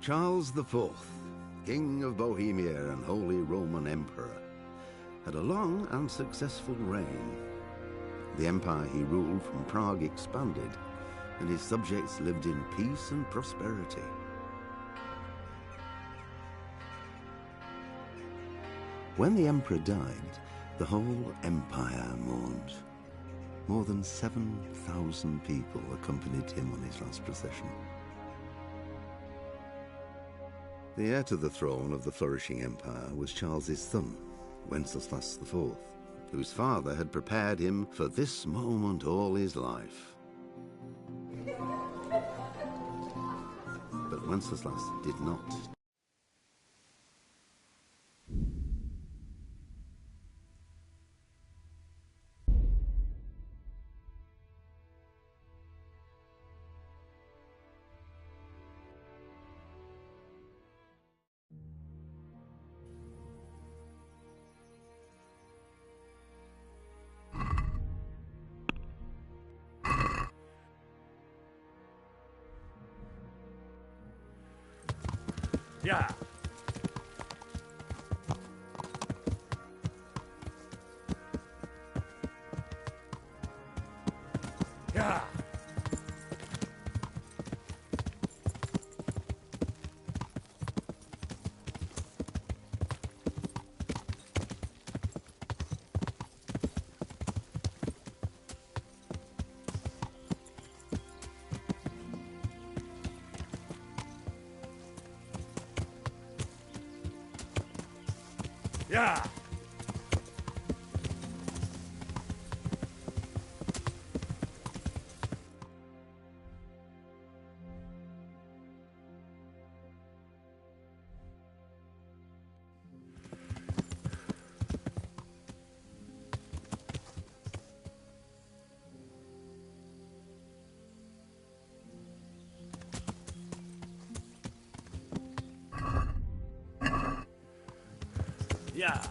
Charles IV, King of Bohemia and Holy Roman Emperor, had a long and successful reign. The empire he ruled from Prague expanded, and his subjects lived in peace and prosperity. When the emperor died, the whole empire mourned. More than 7,000 people accompanied him on his last procession. The heir to the throne of the flourishing empire was Charles's son, Wenceslas IV, whose father had prepared him for this moment all his life. But Wenceslas did not. Yeah. Yeah. Yeah. Yeah.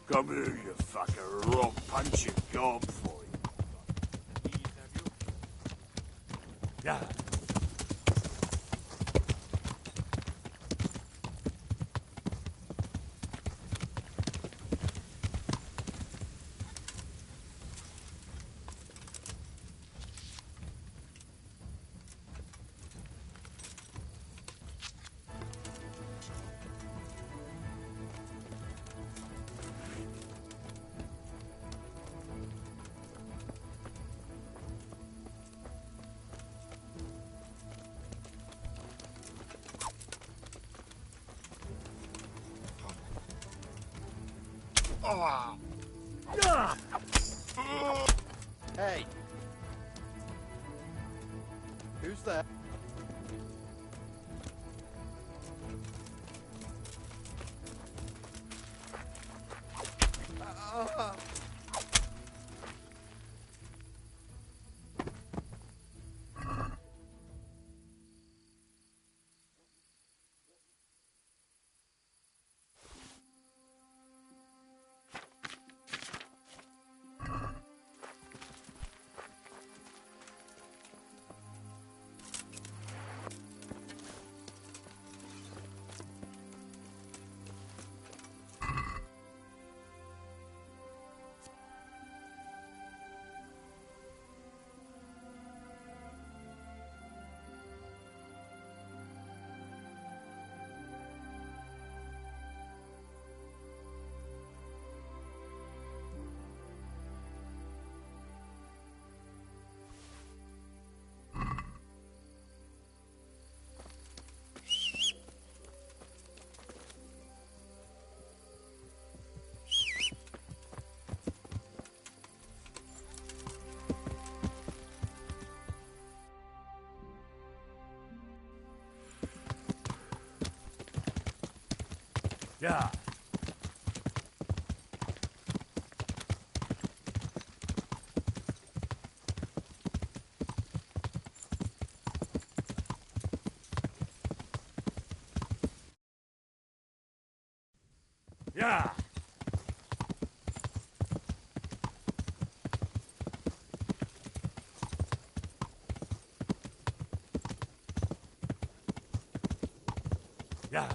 Come here, you fucker, or I'll punch your gob for you. Yeah. Oh. Hey! Who's there? Yeah. Yeah. Yeah.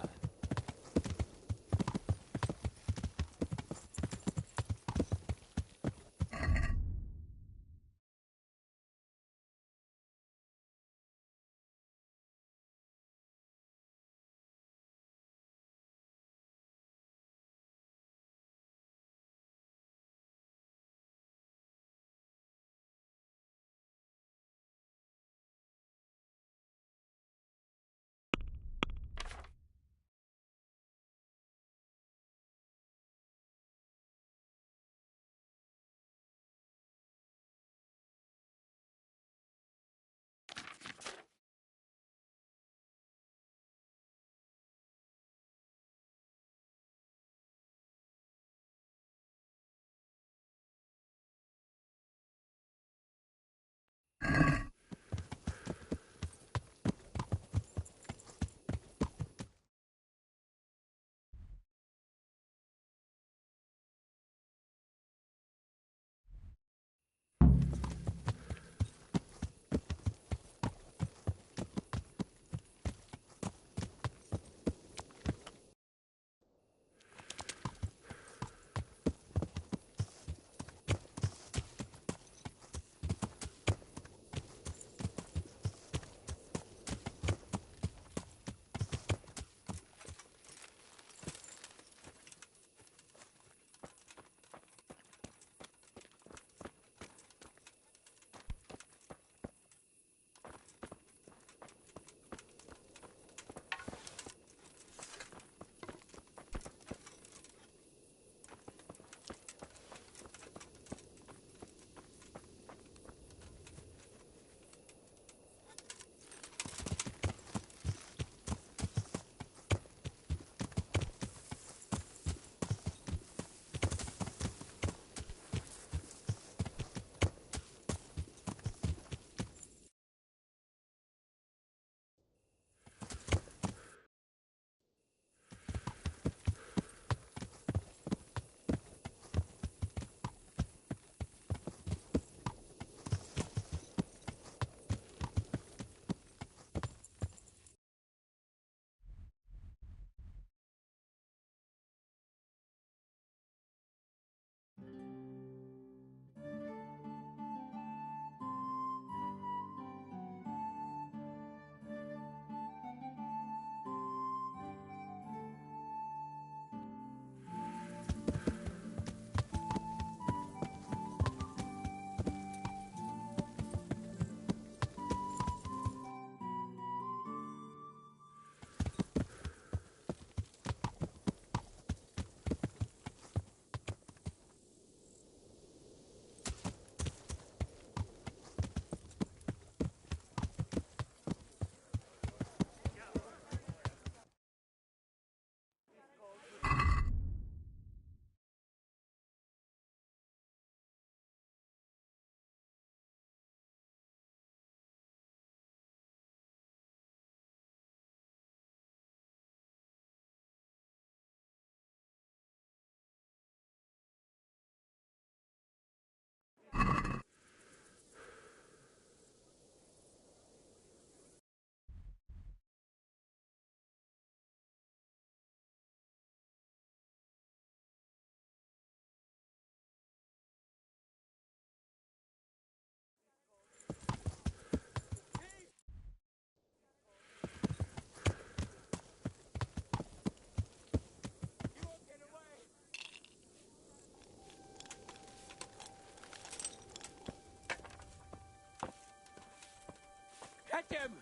Catch him!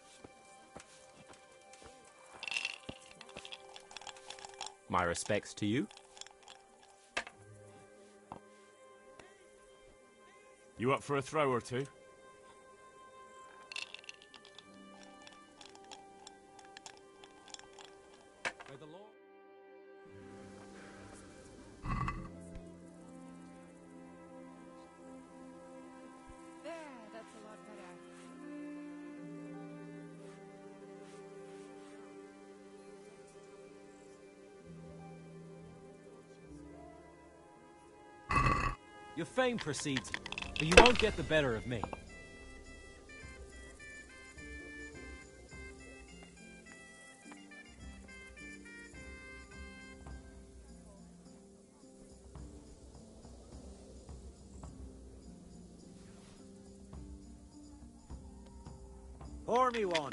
My respects to you. You up for a throw or two? May the Lord... There, that's a lot better. Your fame precedes you, but you won't get the better of me. Pour me one.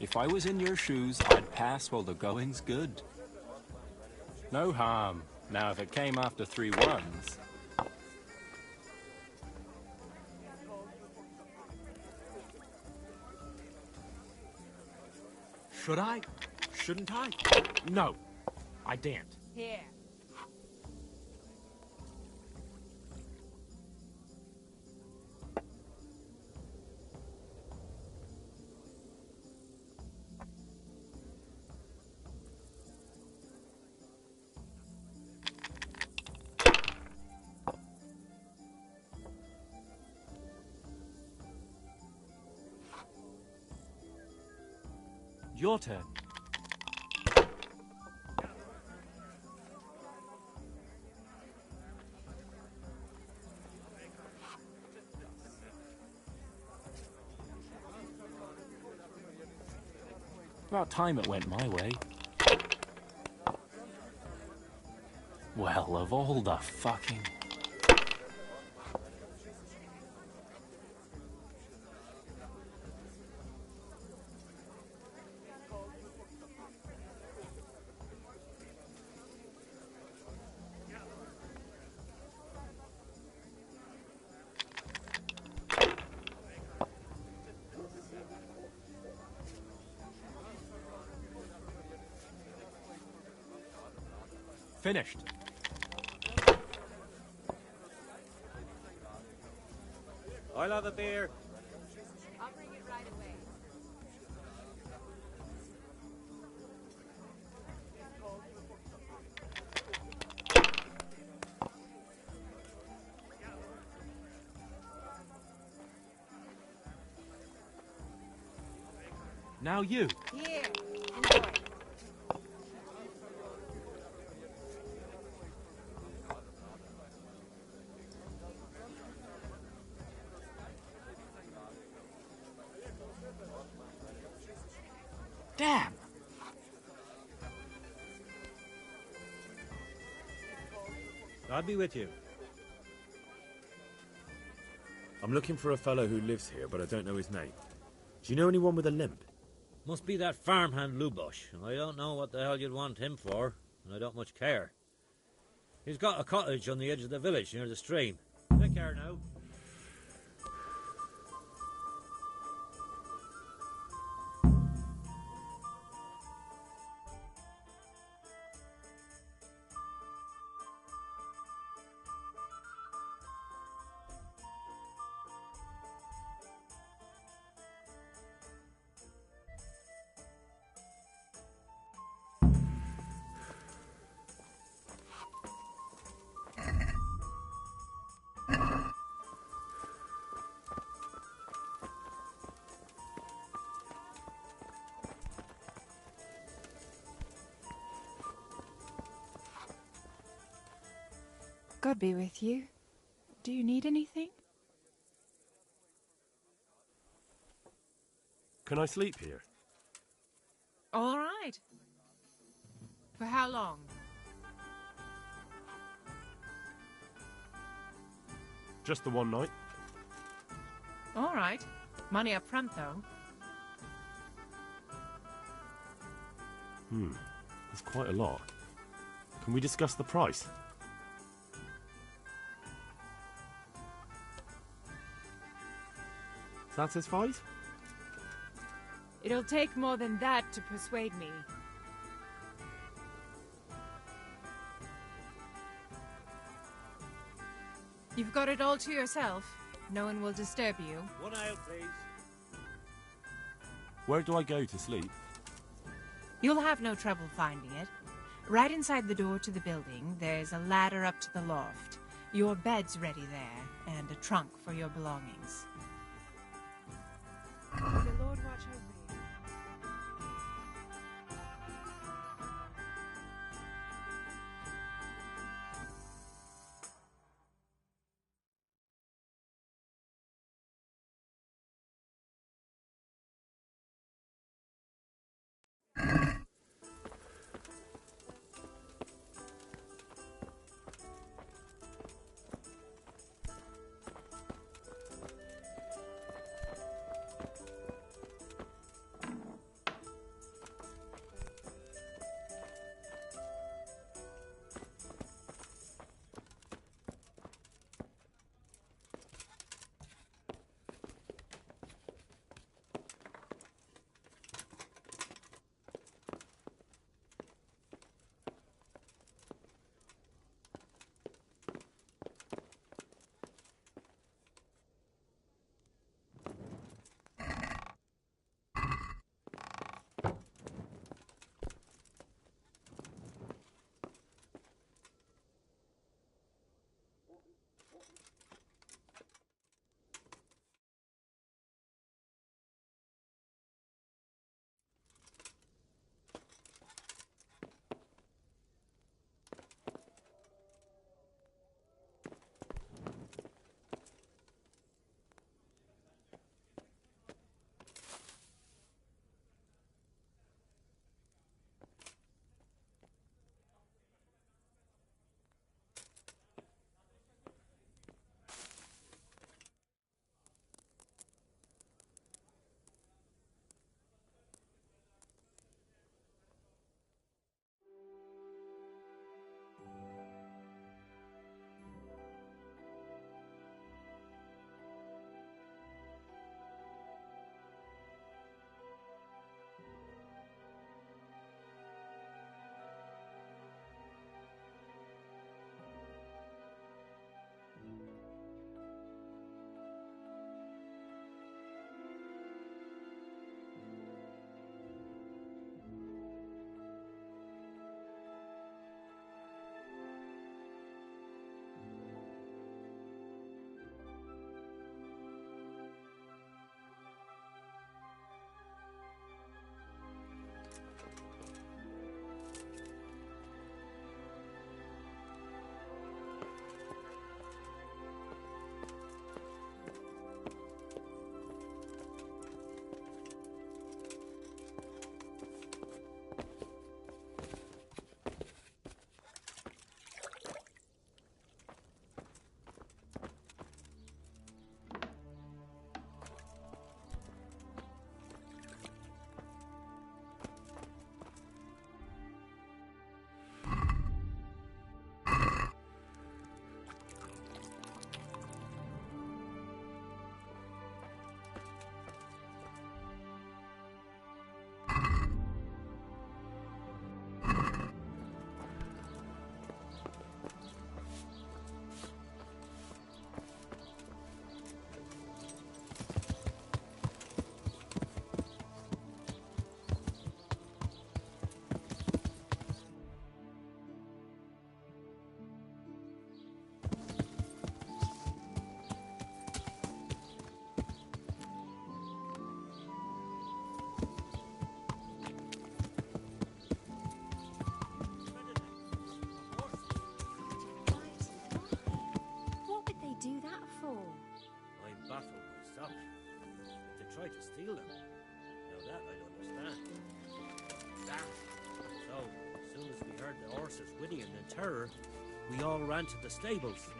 If I was in your shoes, I'd pass while the going's good. No harm. Now, if it came after 3 ones... Should I? Shouldn't I? No, I daren't. Here. Your turn. About time it went my way. Well, of all the fucking... Finished. I'll have a beer. I'll bring it right away. Now you. Here. Enjoy. Damn! I'll be with you. I'm looking for a fellow who lives here, but I don't know his name. Do you know anyone with a limp? Must be that farmhand Lubosh. I don't know what the hell you'd want him for, and I don't much care. He's got a cottage on the edge of the village near the stream. Take care now. God be with you. Do you need anything? Can I sleep here? All right. For how long? Just the one night? All right. Money up front, though. That's quite a lot. Can we discuss the price? Satisfied? It'll take more than that to persuade me. You've got it all to yourself. No one will disturb you. One out, please. Where do I go to sleep? You'll have no trouble finding it. Right inside the door to the building, there's a ladder up to the loft. Your bed's ready there, and a trunk for your belongings. tried to steal them. Now that I'd understand. Damn. So, as soon as we heard the horses whinnying in terror, we all ran to the stables.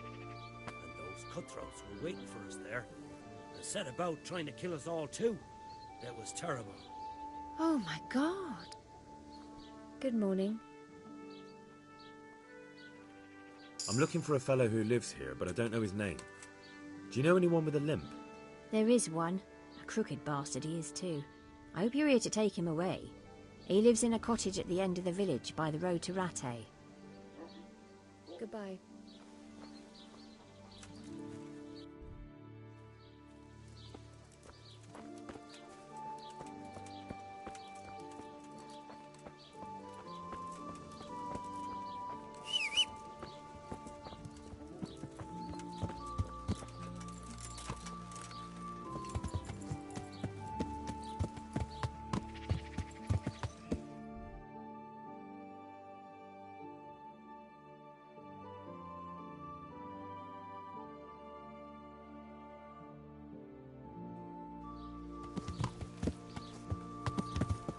And those cutthroats were waiting for us there, and set about trying to kill us all too. It was terrible. Oh my God. Good morning. I'm looking for a fellow who lives here, but I don't know his name. Do you know anyone with a limp? There is one. A crooked bastard he is too. I hope you're here to take him away. He lives in a cottage at the end of the village by the road to Rattay. Goodbye.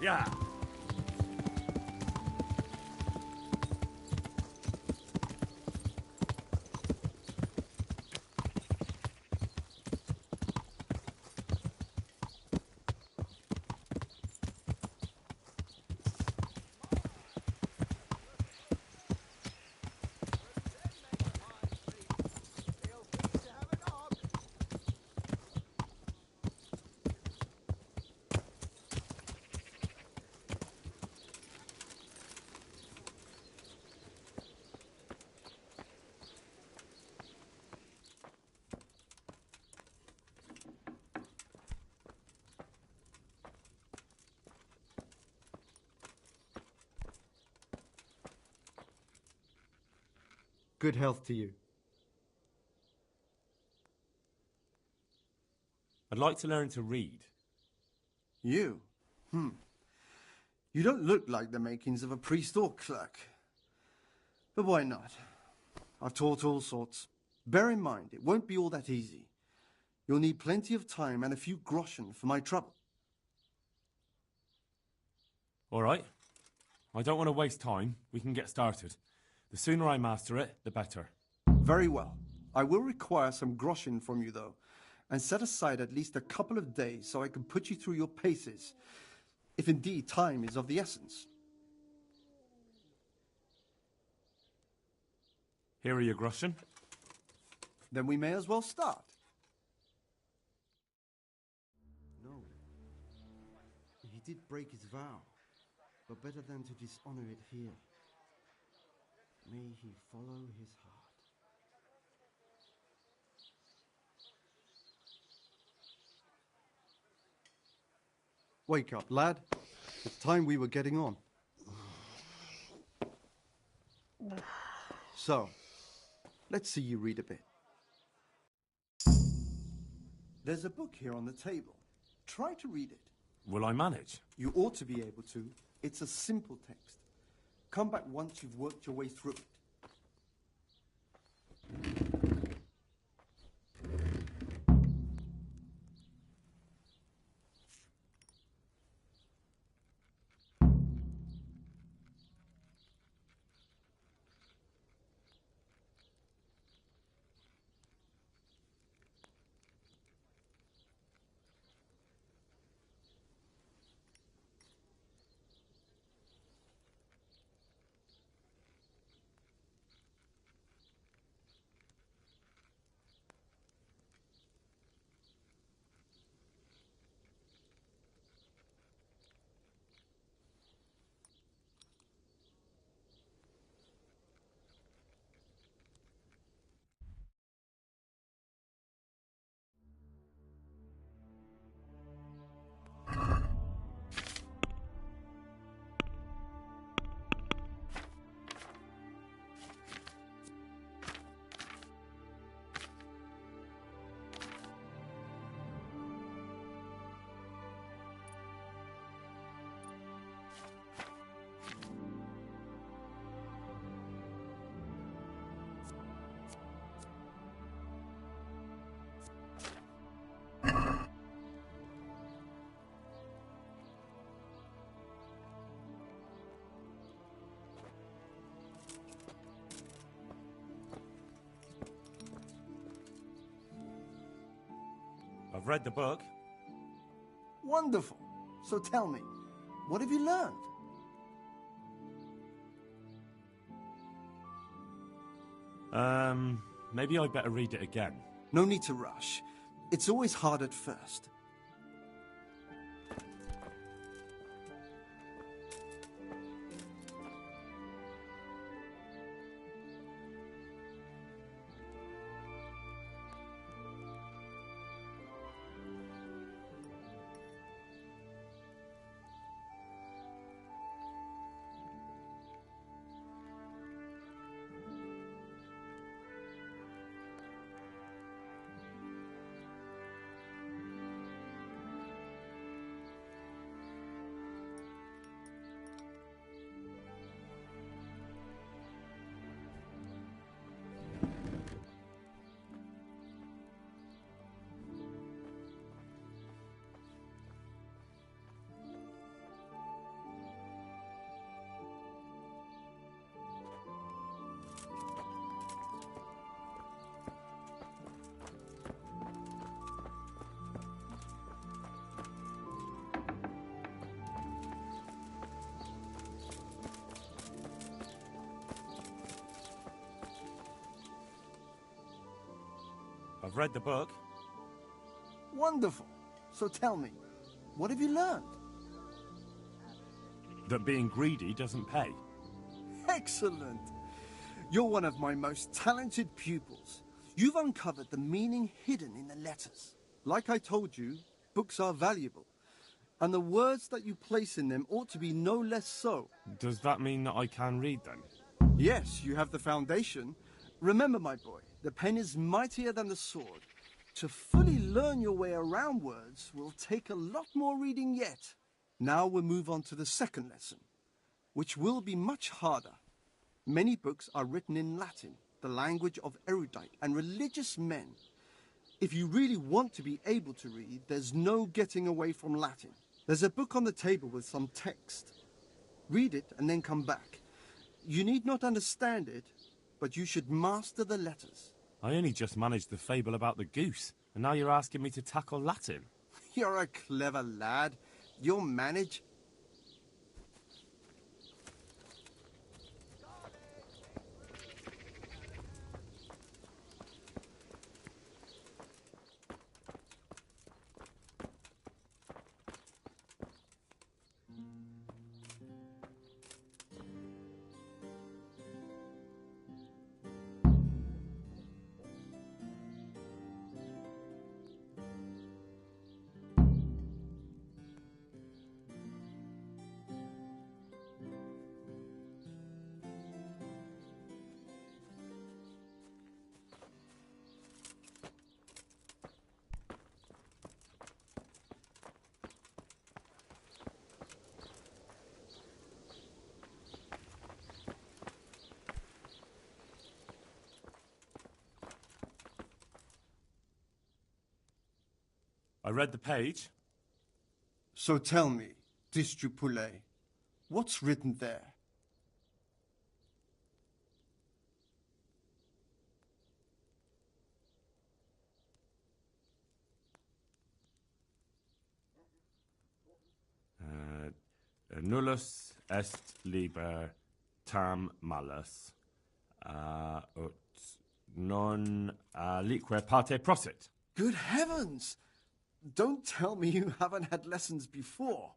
Yeah. Good health to you. I'd like to learn to read. You? You don't look like the makings of a priest or clerk. But why not? I've taught all sorts. Bear in mind, it won't be all that easy. You'll need plenty of time and a few groschen for my trouble. All right. I don't want to waste time. We can get started. The sooner I master it, the better. Very well. I will require some groschen from you, though, and set aside at least a couple of days so I can put you through your paces, if indeed time is of the essence. Here are your groschen. Then we may as well start. No. He did break his vow, but better than to dishonor it here. May he follow his heart. Wake up, lad. It's time we were getting on. So, let's see you read a bit. There's a book here on the table. Try to read it. Will I manage? You ought to be able to. It's a simple text. Come back once you've worked your way through it. I've read the book. Wonderful. So tell me, what have you learned? Maybe I'd better read it again. No need to rush. It's always hard at first. I've read the book. Wonderful. So tell me, what have you learned? That being greedy doesn't pay. Excellent. You're one of my most talented pupils. You've uncovered the meaning hidden in the letters. Like I told you, books are valuable. And the words that you place in them ought to be no less so. Does that mean that I can read then? Yes, you have the foundation. Remember, my boy, the pen is mightier than the sword. To fully learn your way around words will take a lot more reading yet. Now we'll move on to the second lesson, which will be much harder. Many books are written in Latin, the language of erudite and religious men. If you really want to be able to read, there's no getting away from Latin. There's a book on the table with some text. Read it and then come back. You need not understand it, but you should master the letters. I only just managed the fable about the goose, and now you're asking me to tackle Latin. You're a clever lad. You'll manage. I read the page. So tell me, Distrupule, what's written there? Nullus est liber tam malus, ut non alique parte prosit. Good heavens! Don't tell me you haven't had lessons before.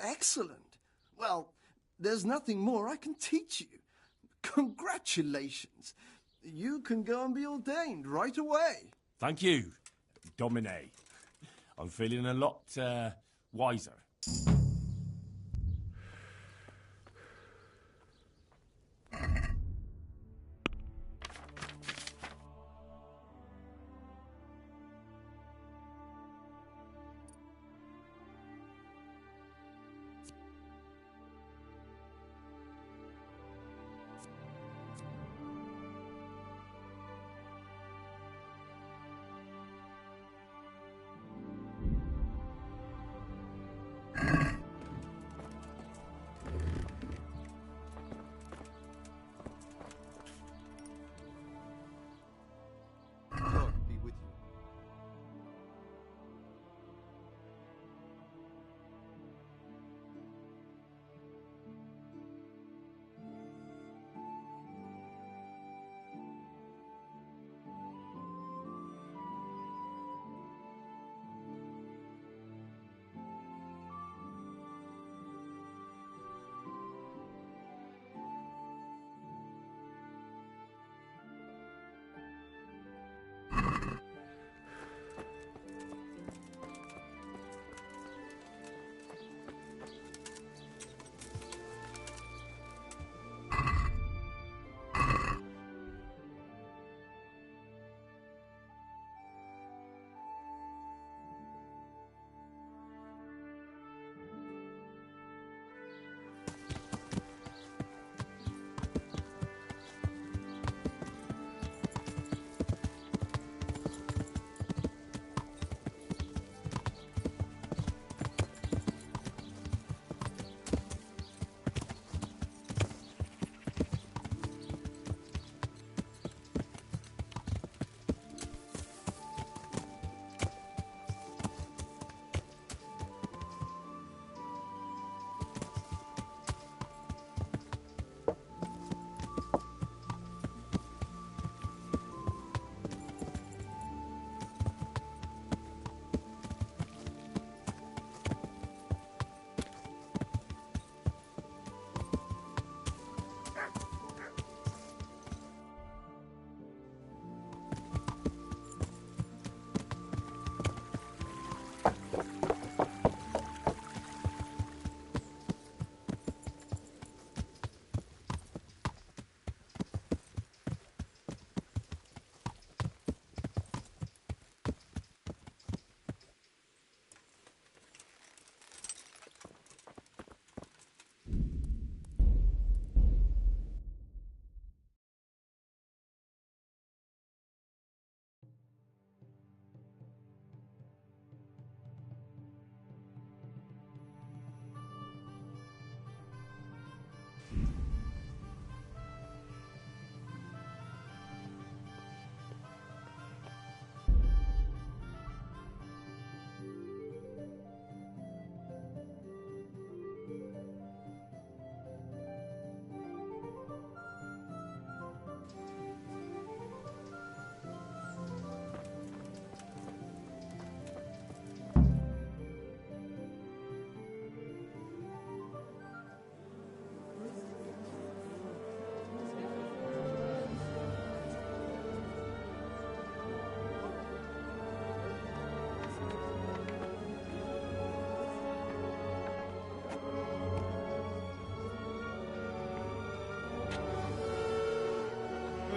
Excellent. Well, there's nothing more I can teach you. Congratulations. You can go and be ordained right away. Thank you, Domine. I'm feeling a lot wiser.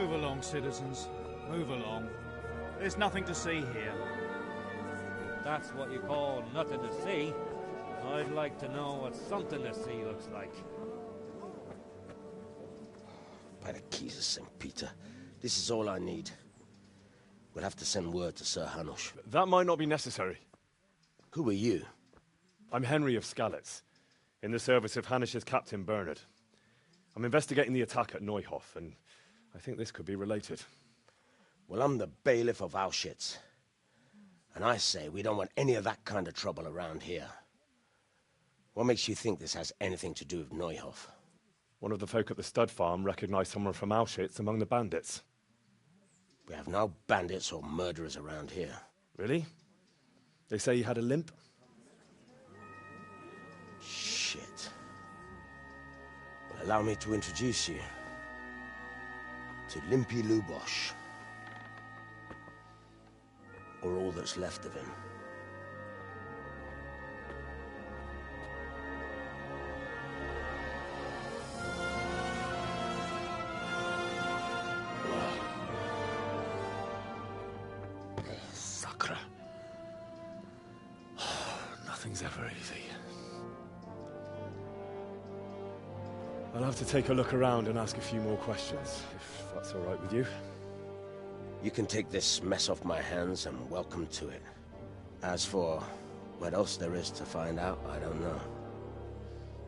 Move along, citizens. Move along. There's nothing to see here. That's what you call nothing to see. I'd like to know what something to see looks like. By the keys of St. Peter, this is all I need. We'll have to send word to Sir Hanush. That might not be necessary. Who are you? I'm Henry of Skalitz, in the service of Hanush's Captain Bernard. I'm investigating the attack at Neuhof, and I think this could be related. Well, I'm the bailiff of Auschwitz. And I say we don't want any of that kind of trouble around here. What makes you think this has anything to do with Neuhof? One of the folk at the stud farm recognized someone from Auschwitz among the bandits. We have no bandits or murderers around here. Really? They say he had a limp? Shit. Well, allow me to introduce you to Limpy Lubosh. Or all that's left of him. Sacre. Nothing's ever easy. I'll have to take a look around and ask a few more questions, if that's all right with you. You can take this mess off my hands and welcome to it. As for what else there is to find out, I don't know.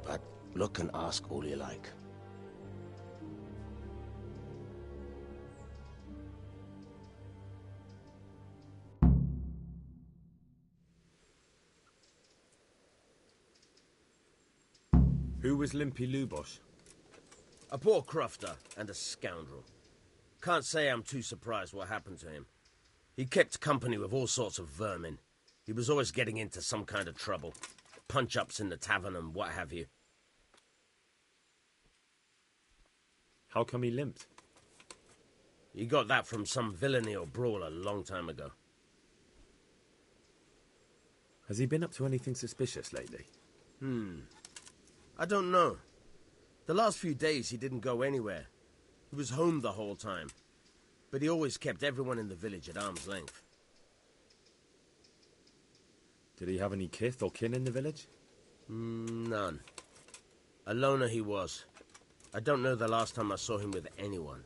But look and ask all you like. Who was Limpy Lubosh? A poor crofter and a scoundrel. Can't say I'm too surprised what happened to him. He kept company with all sorts of vermin. He was always getting into some kind of trouble. Punch-ups in the tavern and what have you. How come he limped? He got that from some villainy or brawl a long time ago. Has he been up to anything suspicious lately? I don't know. The last few days he didn't go anywhere. He was home the whole time. But he always kept everyone in the village at arm's length. Did he have any kith or kin in the village? None. A loner he was. I don't know the last time I saw him with anyone.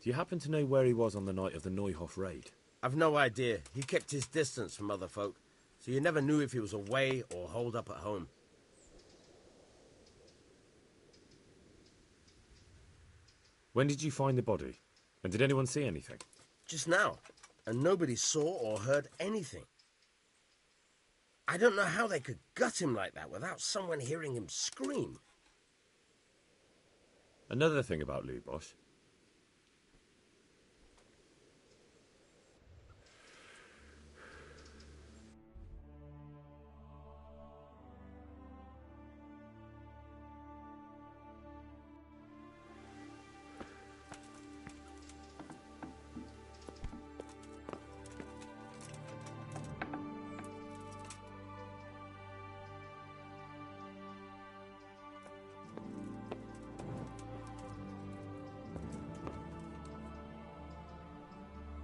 Do you happen to know where he was on the night of the Neuhof raid? I've no idea. He kept his distance from other folk, so you never knew if he was away or holed up at home. When did you find the body? And did anyone see anything? Just now. And nobody saw or heard anything. I don't know how they could gut him like that without someone hearing him scream. Another thing about Lubosh.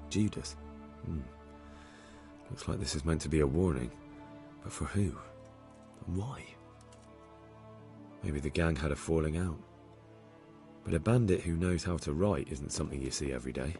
Judas. Looks like this is meant to be a warning. But for who? And why? Maybe the gang had a falling out. But a bandit who knows how to write isn't something you see every day.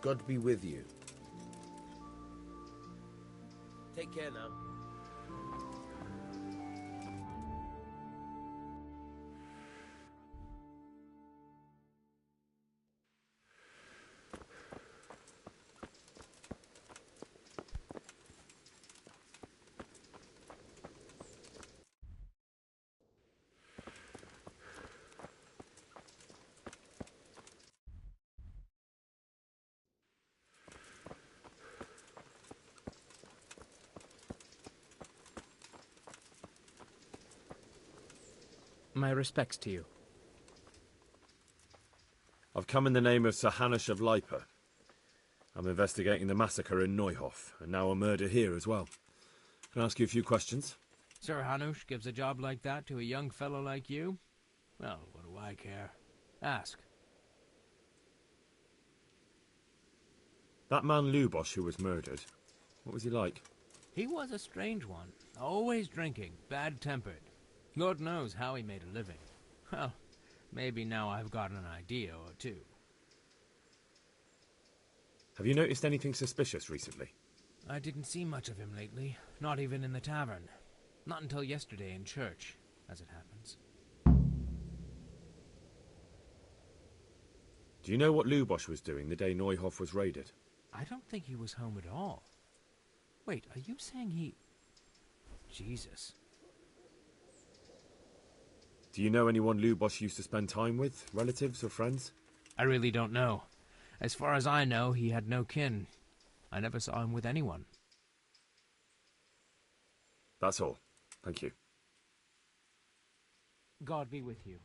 God be with you. Take care now. My respects to you. I've come in the name of Sir Hanush of Leipa. I'm investigating the massacre in Neuhof, and now a murder here as well. Can I ask you a few questions? Sir Hanush gives a job like that to a young fellow like you? Well, what do I care? Ask. That man Lubosh who was murdered, what was he like? He was a strange one. Always drinking, bad-tempered. Lord knows how he made a living. Well, maybe now I've got an idea or two. Have you noticed anything suspicious recently? I didn't see much of him lately, not even in the tavern. Not until yesterday in church, as it happens. Do you know what Lubosh was doing the day Neuhof was raided? I don't think he was home at all. Wait, are you saying he... Jesus. Do you know anyone Lubosh used to spend time with? Relatives or friends? I really don't know. As far as I know, he had no kin. I never saw him with anyone. That's all. Thank you. God be with you.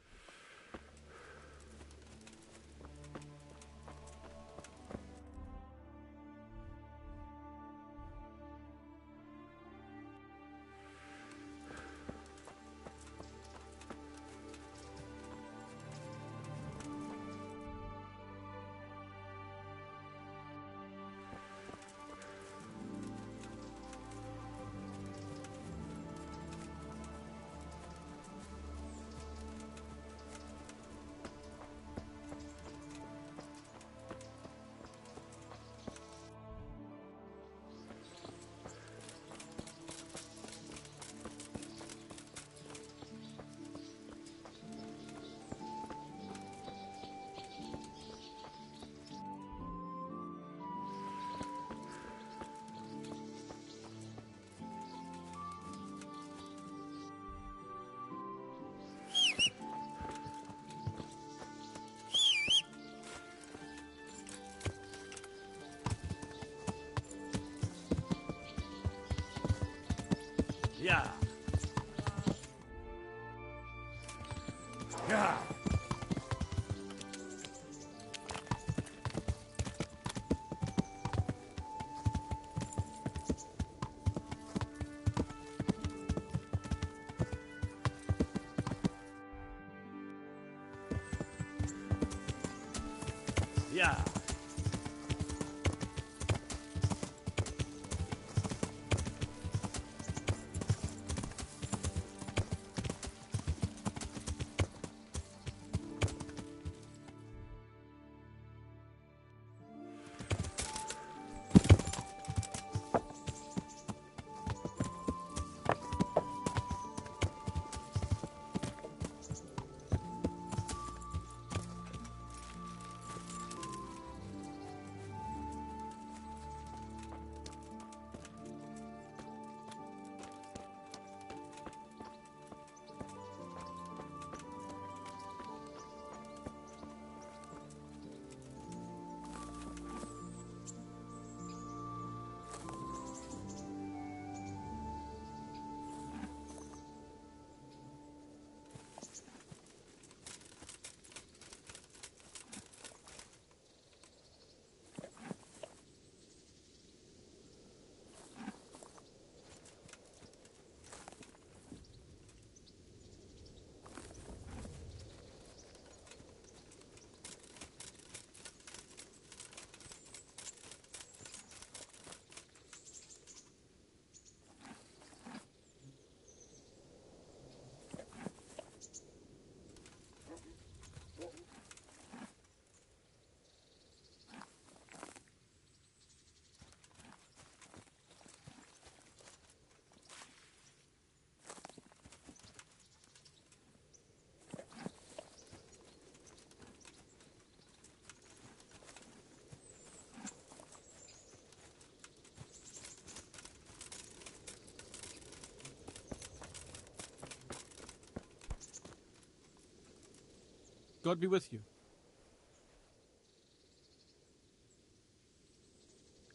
God be with you.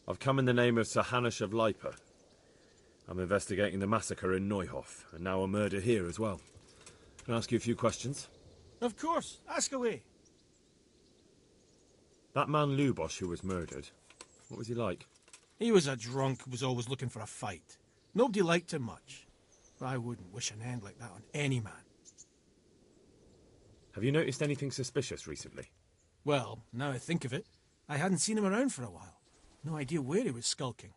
I've come in the name of Sir Hanush of Leipa. I'm investigating the massacre in Neuhof, and now a murder here as well. Can I ask you a few questions? Of course. Ask away. That man Lubosh who was murdered, what was he like? He was a drunk who was always looking for a fight. Nobody liked him much. But I wouldn't wish an end like that on any man. Have you noticed anything suspicious recently? Well, now I think of it, I hadn't seen him around for a while. No idea where he was skulking.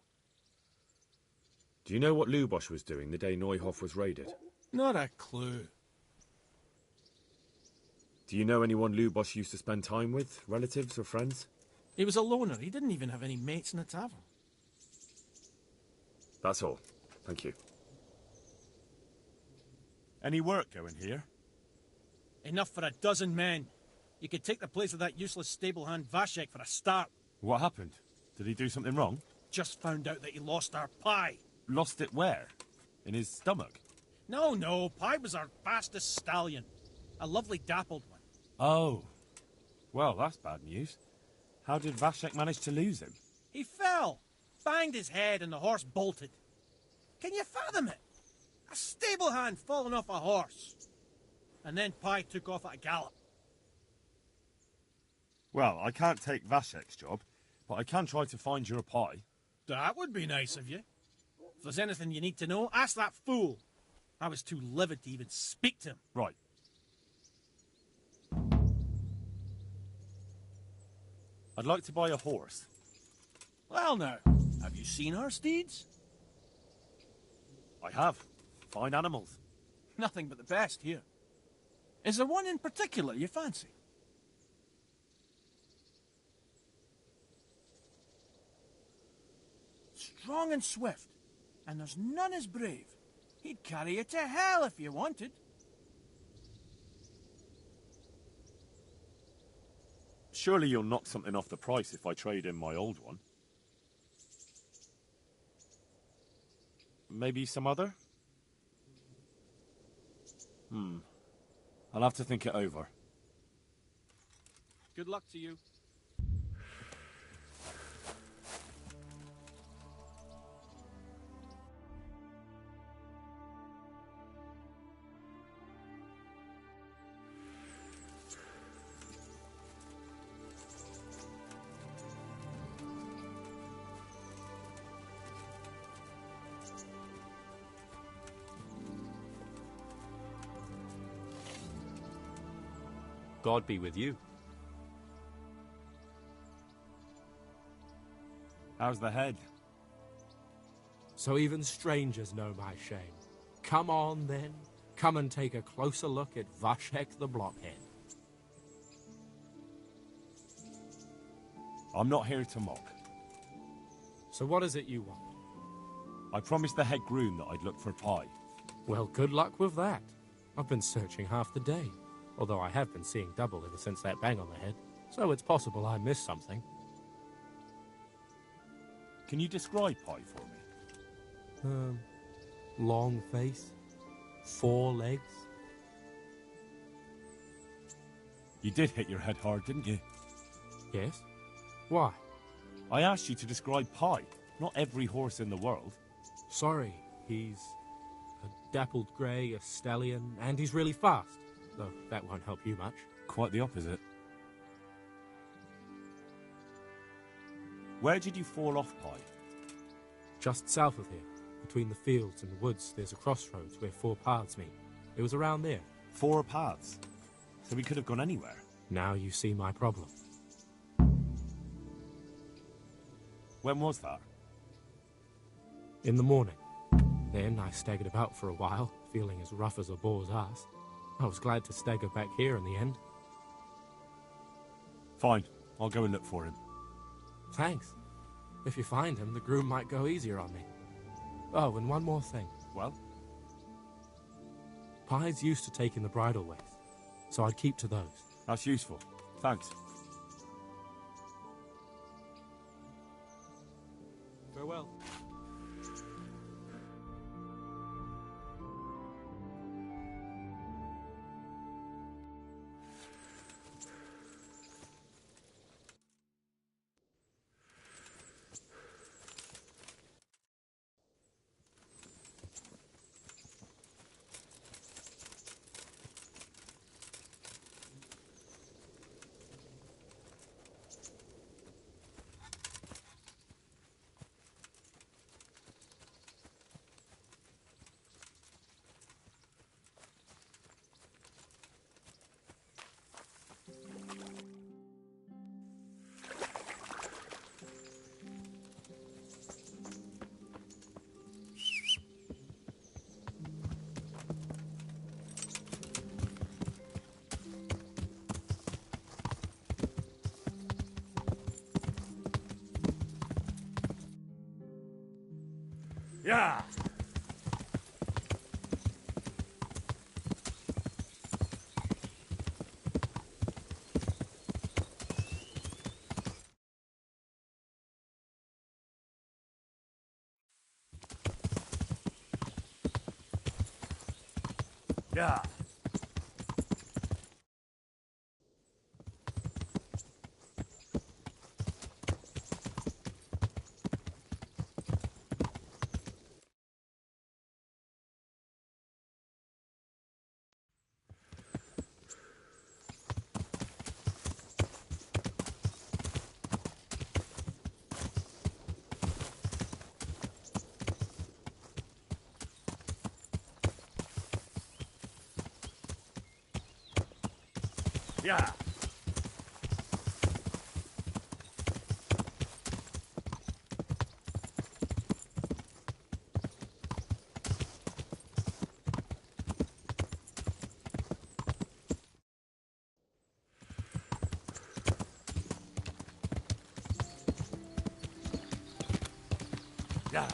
Do you know what Lubosh was doing the day Neuhof was raided? Not a clue. Do you know anyone Lubosh used to spend time with? Relatives or friends? He was a loner. He didn't even have any mates in the tavern. That's all. Thank you. Any work going here? Enough for a dozen men. You could take the place of that useless stable hand Vashek for a start. What happened? Did he do something wrong? Just found out that he lost our pie. Lost it where? In his stomach? No, Pie was our fastest stallion. A lovely dappled one. Oh. Well, that's bad news. How did Vashek manage to lose him? He fell, banged his head, and the horse bolted. Can you fathom it? A stable hand falling off a horse. And then Pie took off at a gallop. Well, I can't take Vashek's job, but I can try to find your pie. That would be nice of you. If there's anything you need to know, ask that fool. I was too livid to even speak to him. Right. I'd like to buy a horse. Well now, have you seen our steeds? I have. Fine animals. Nothing but the best here. Is there one in particular you fancy? Strong and swift, and there's none as brave. He'd carry you to hell if you wanted. Surely you'll knock something off the price if I trade in my old one. Maybe some other? I'll have to think it over. Good luck to you. God be with you. How's the head? So even strangers know my shame. Come on, then. Come and take a closer look at Vashek the Blockhead. I'm not here to mock. So what is it you want? I promised the head groom that I'd look for pie. Well, good luck with that. I've been searching half the day. Although I have been seeing double ever since that bang on the head, so it's possible I missed something. Can you describe Pie for me? Long face, 4 legs. You did hit your head hard, didn't you? Yes. Why? I asked you to describe Pie, not every horse in the world. Sorry, he's a dappled grey, a stallion, and he's really fast. Though that won't help you much. Quite the opposite. Where did you fall off, Pie? Just south of here. Between the fields and the woods, there's a crossroads where 4 paths meet. It was around there. 4 paths? So we could have gone anywhere. Now you see my problem. When was that? In the morning. Then I staggered about for a while, feeling as rough as a boar's ass. I was glad to stagger back here in the end. Fine. I'll go and look for him. Thanks. If you find him, the groom might go easier on me. Oh, and one more thing. Well? Pie's used to taking the bridle ways, so I'd keep to those. That's useful. Thanks. Farewell. Yeah. Yeah. Yeah. Yeah.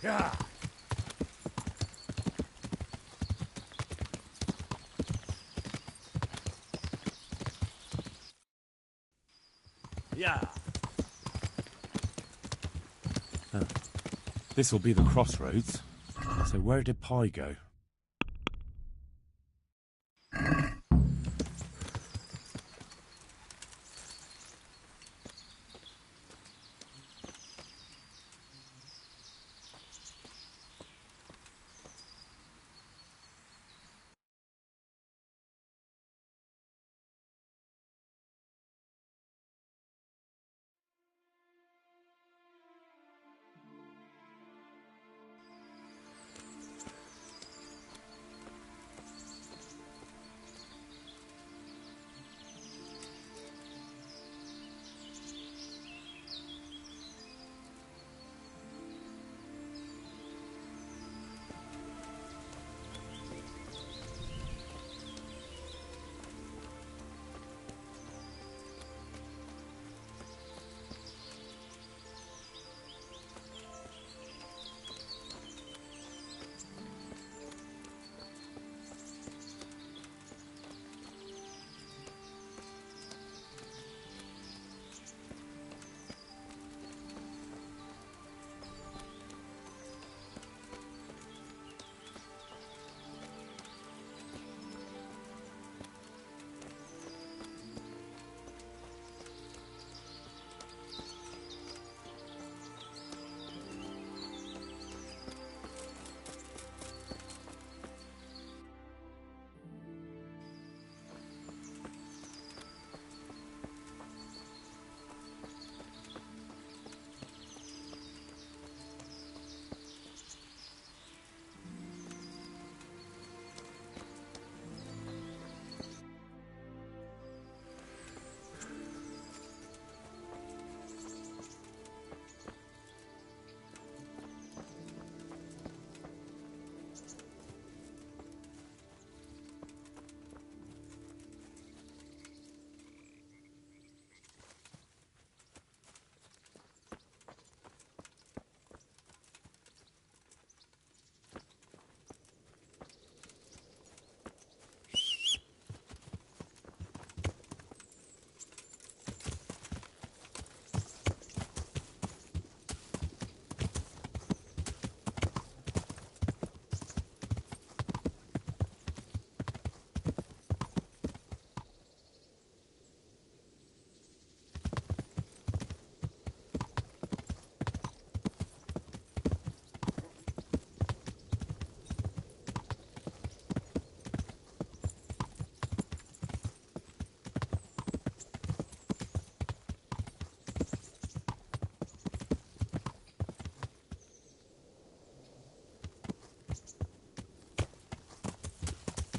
Yeah. Yeah. This will be the crossroads. So where did Pi go?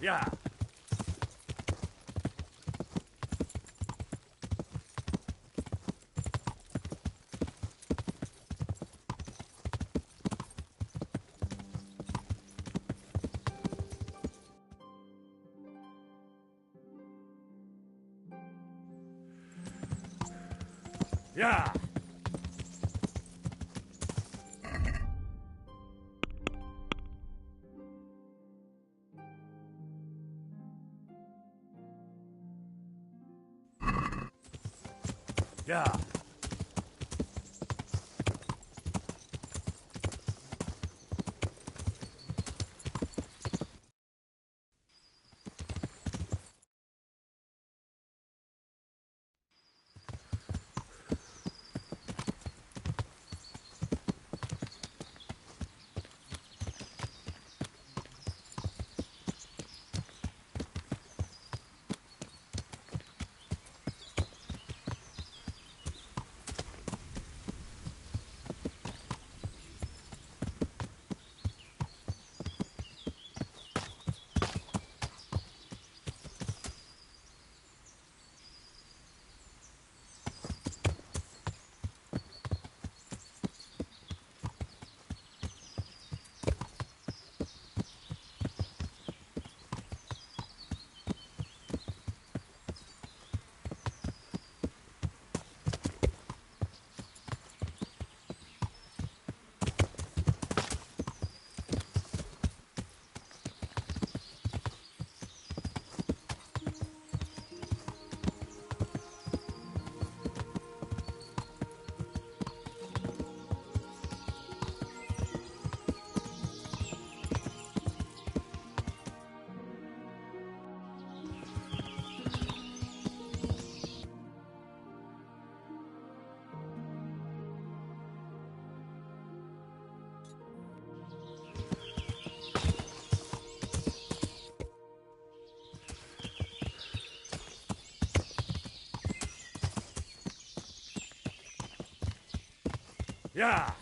Yeah. Yeah. Yeah. Yeah.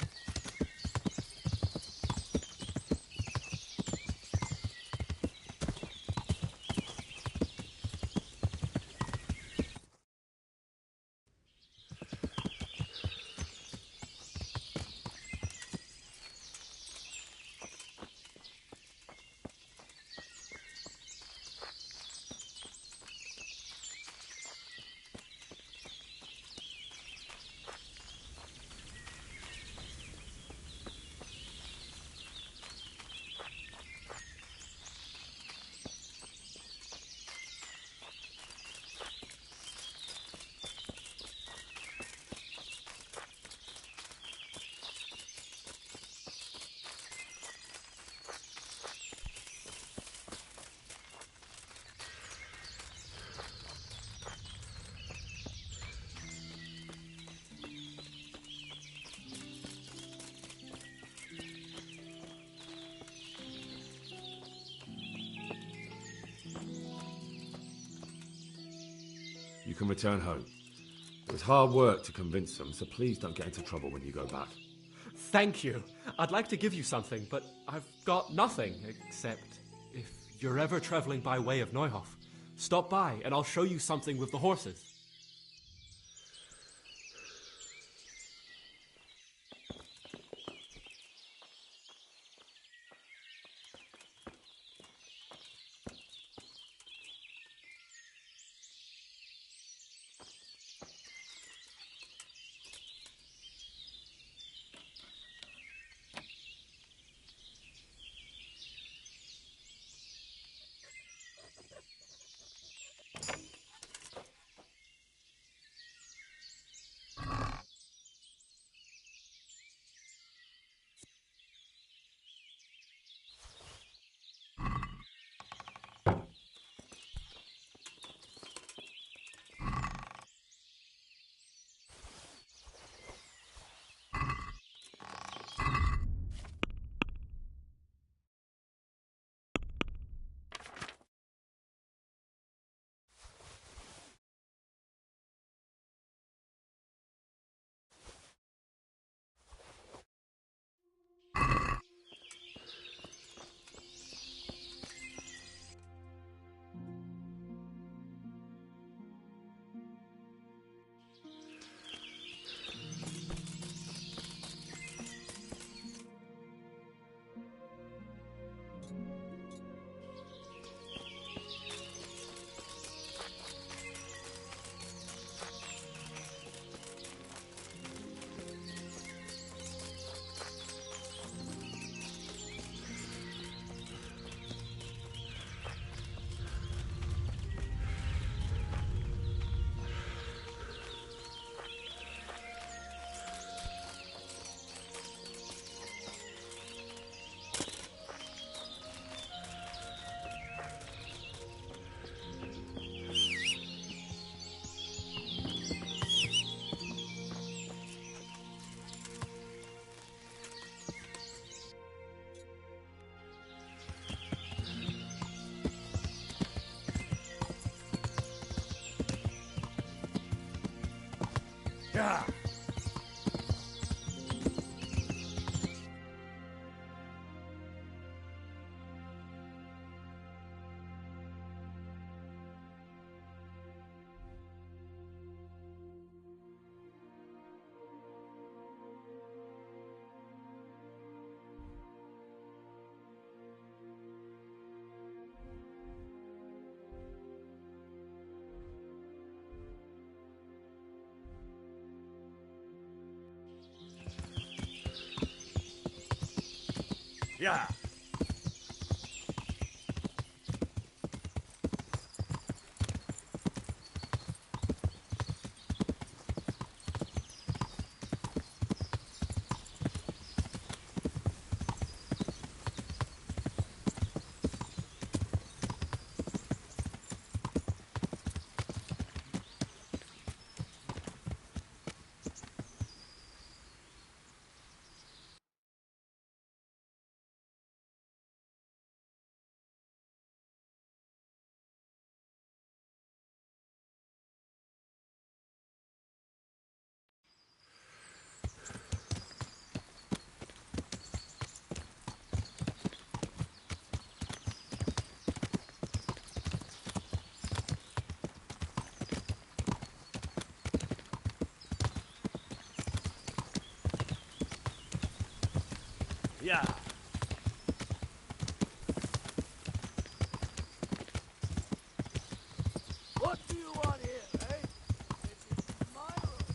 You can return home. It was hard work to convince them, so please don't get into trouble when you go back. Thank you. I'd like to give you something, but I've got nothing, except if you're ever travelling by way of Neuhof, stop by and I'll show you something with the horses. Yeah. Yeah. What do you want here, eh? It's my room.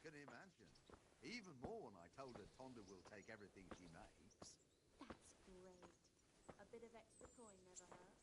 can imagine. Even more when I told her Tonda will take everything she makes. That's great. A bit of extra coin never hurts.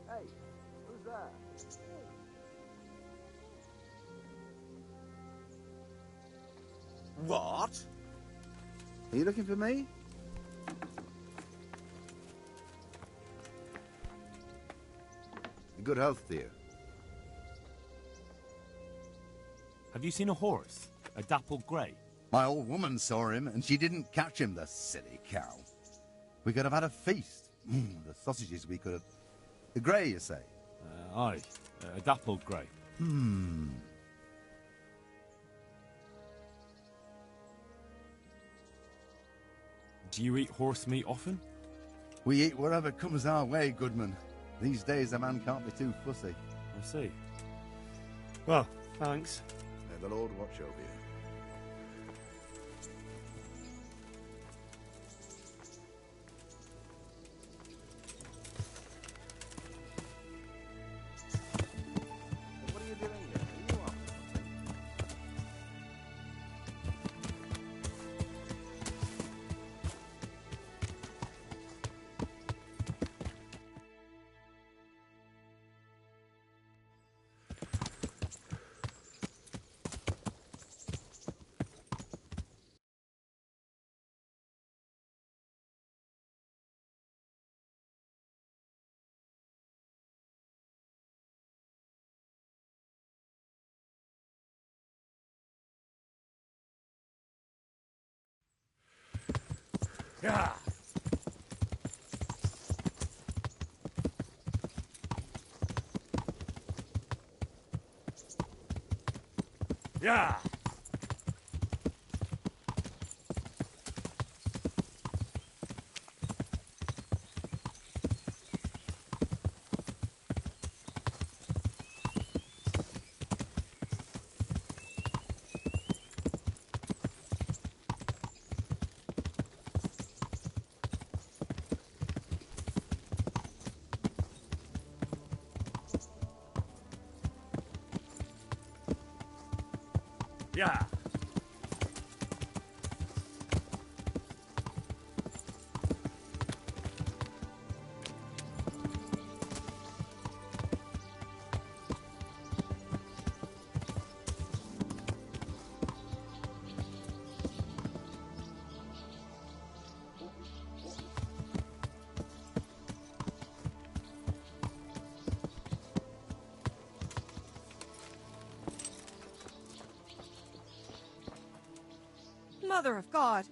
Hey, who's that? What? Are you looking for me? Good health, dear. Have you seen a horse? A dappled grey? My old woman saw him, and she didn't catch him, the silly cow. We could have had a feast. The sausages we could have... The grey, you say? Aye, a dappled grey. Do you eat horse meat often? We eat wherever comes our way, Goodman. These days a man can't be too fussy. I see. Well, thanks. May the Lord watch over you. What are you doing here? Are you off? Yeah. Yeah. Yeah. Mother of God,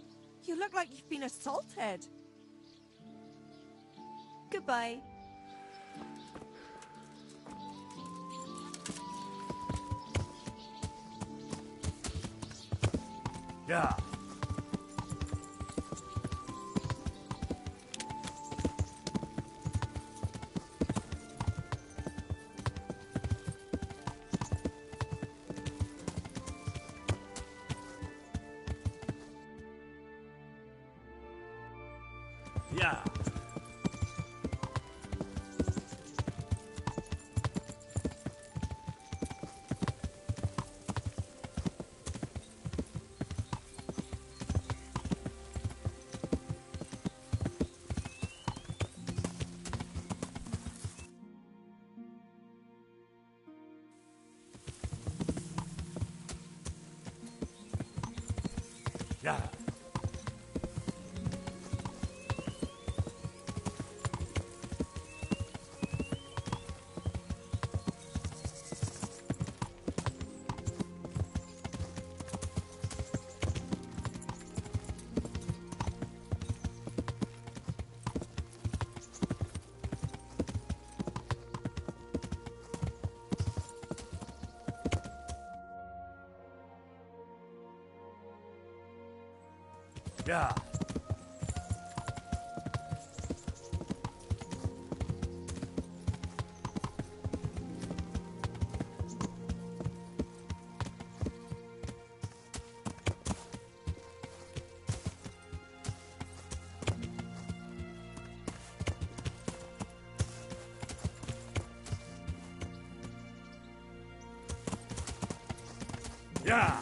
you look like you've been assaulted. Goodbye. Yeah. Yeah. Yeah. Yeah. Yeah.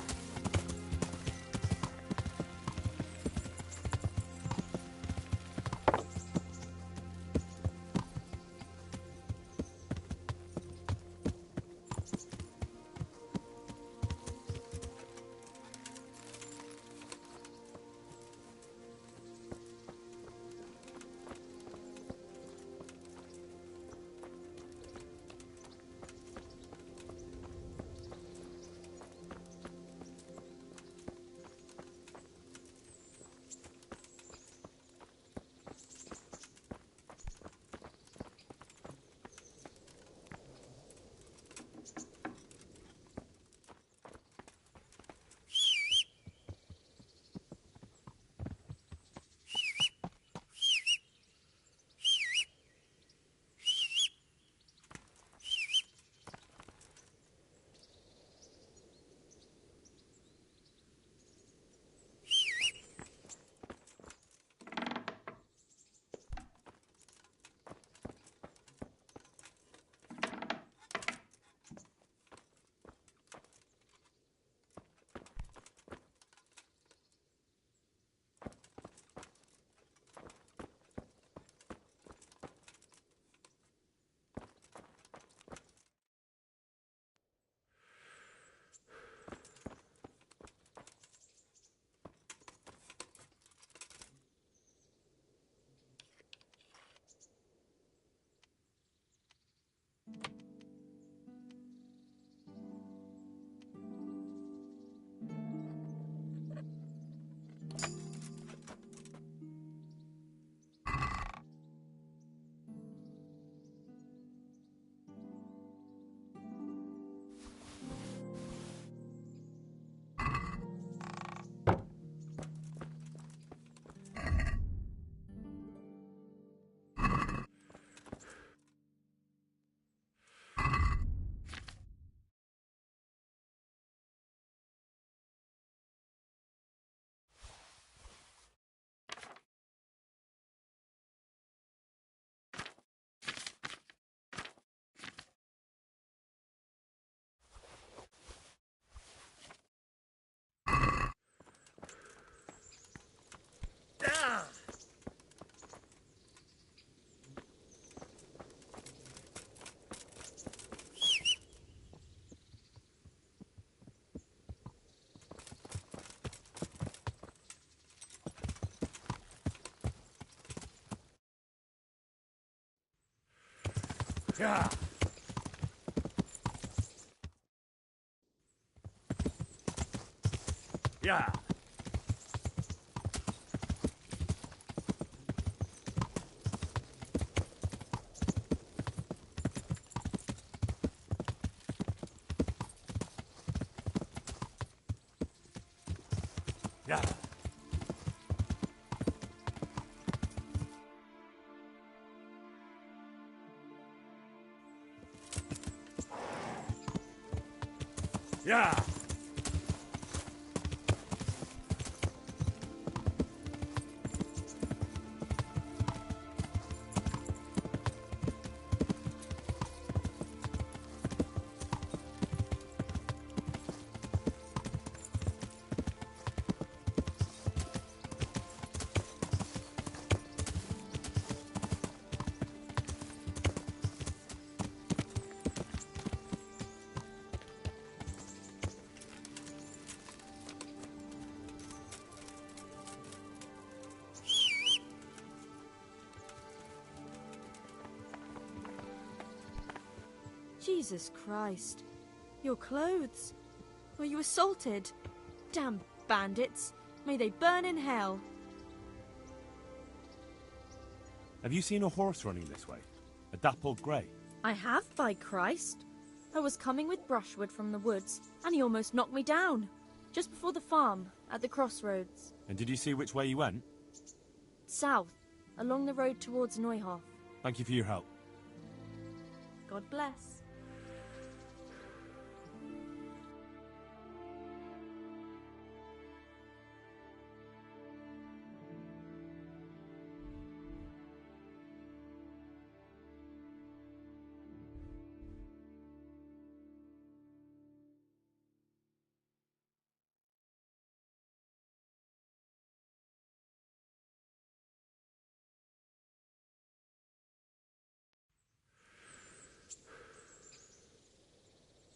Yeah. Yeah. Yeah. Yeah. Jesus Christ. Your clothes. Were you assaulted? Damn bandits. May they burn in hell. Have you seen a horse running this way? A dappled grey? I have, by Christ. I was coming with brushwood from the woods, and he almost knocked me down. Just before the farm, at the crossroads. And did you see which way you went? South, along the road towards Neuhof. Thank you for your help. God bless.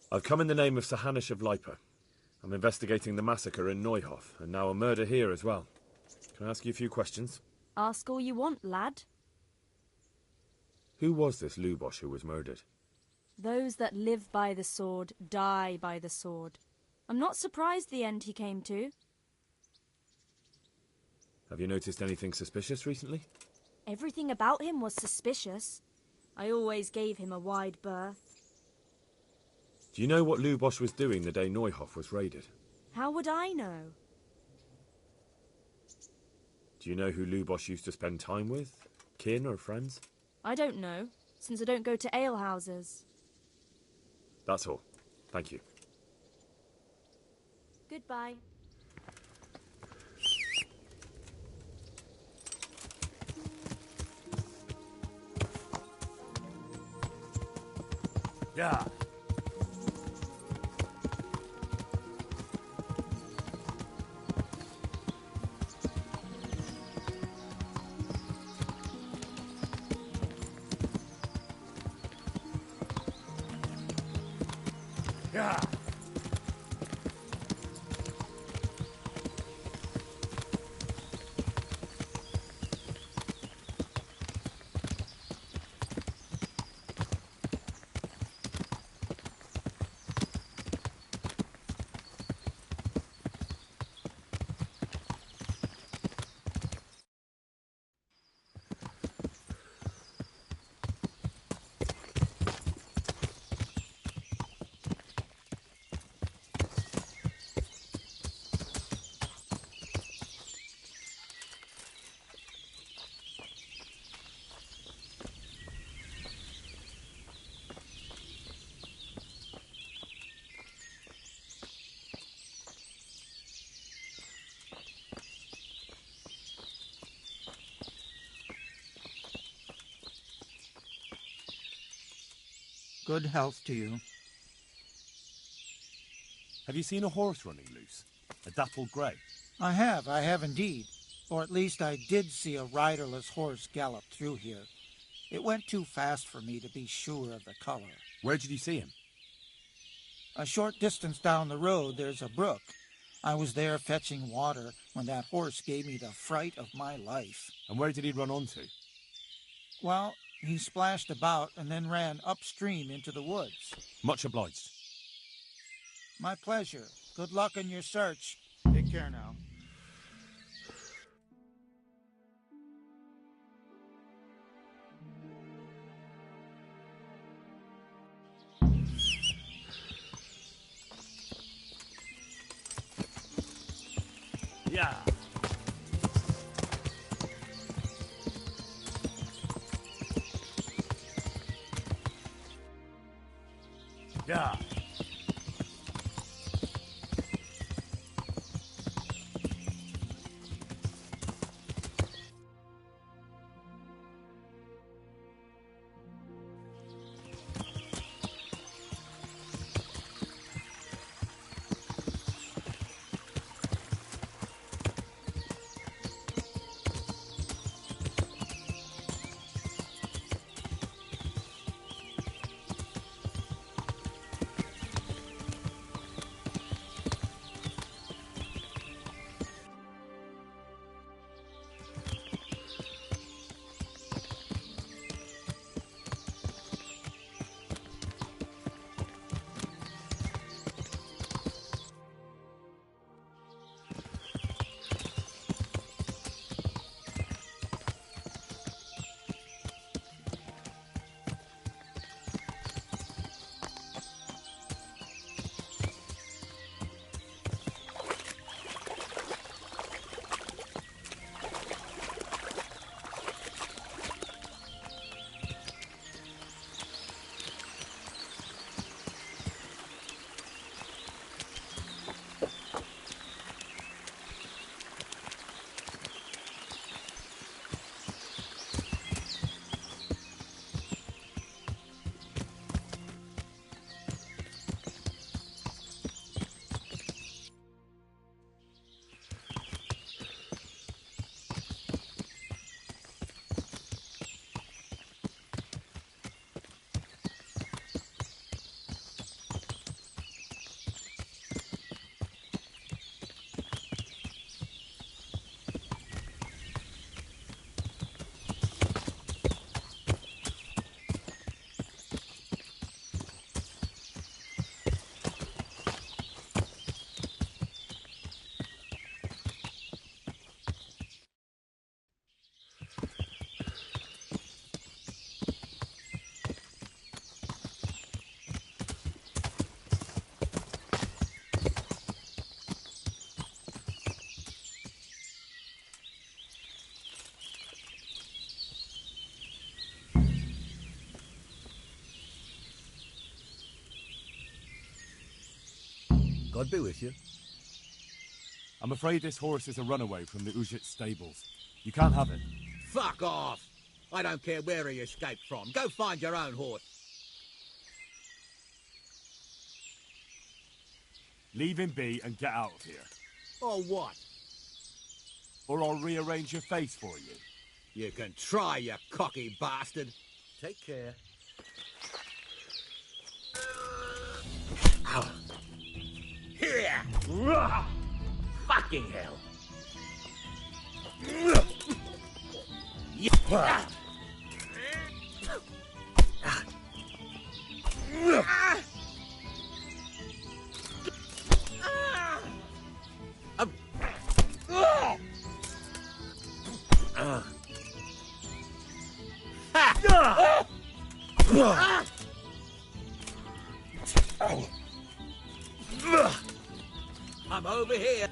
I've come in the name of Sir Hanish of Lipa. I'm investigating the massacre in Neuhof, and now a murder here as well. Can I ask you a few questions? Ask all you want, lad. Who was this Lubosh who was murdered? Those that live by the sword die by the sword. I'm not surprised the end he came to. Have you noticed anything suspicious recently? Everything about him was suspicious. I always gave him a wide berth. Do you know what Lubosh was doing the day Neuhof was raided? How would I know? Do you know who Lubosh used to spend time with? Kin or friends? I don't know, since I don't go to alehouses. That's all. Thank you. Goodbye. Yeah. Yeah. Good health to you. Have you seen a horse running loose? A dappled grey? I have indeed. Or at least I did see a riderless horse gallop through here. It went too fast for me to be sure of the color. Where did you see him? A short distance down the road there's a brook. I was there fetching water when that horse gave me the fright of my life. And where did he run on to? Well, He splashed about and then ran upstream into the woods. Much obliged. My pleasure. Good luck in your search. Take care now. Yeah. Yeah. God be with you. I'm afraid this horse is a runaway from the Ujit stables. You can't have it. Fuck off! I don't care where he escaped from. Go find your own horse. Leave him be and get out of here. Or what? Or I'll rearrange your face for you. You can try, you cocky bastard. Take care. Ow. Here! Fucking hell. Yeah. I'm over here.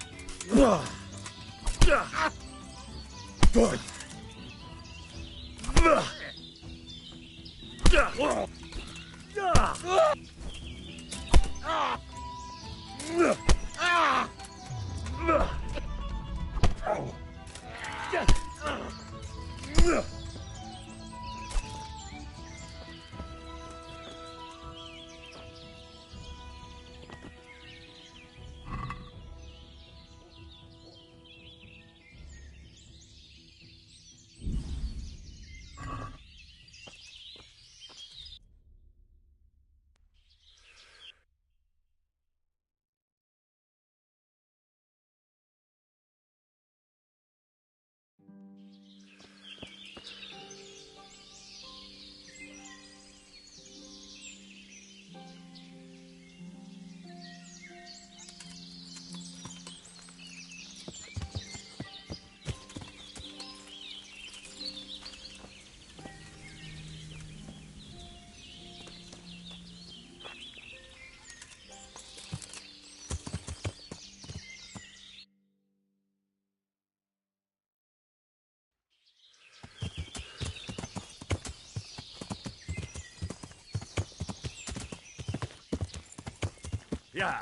Yeah.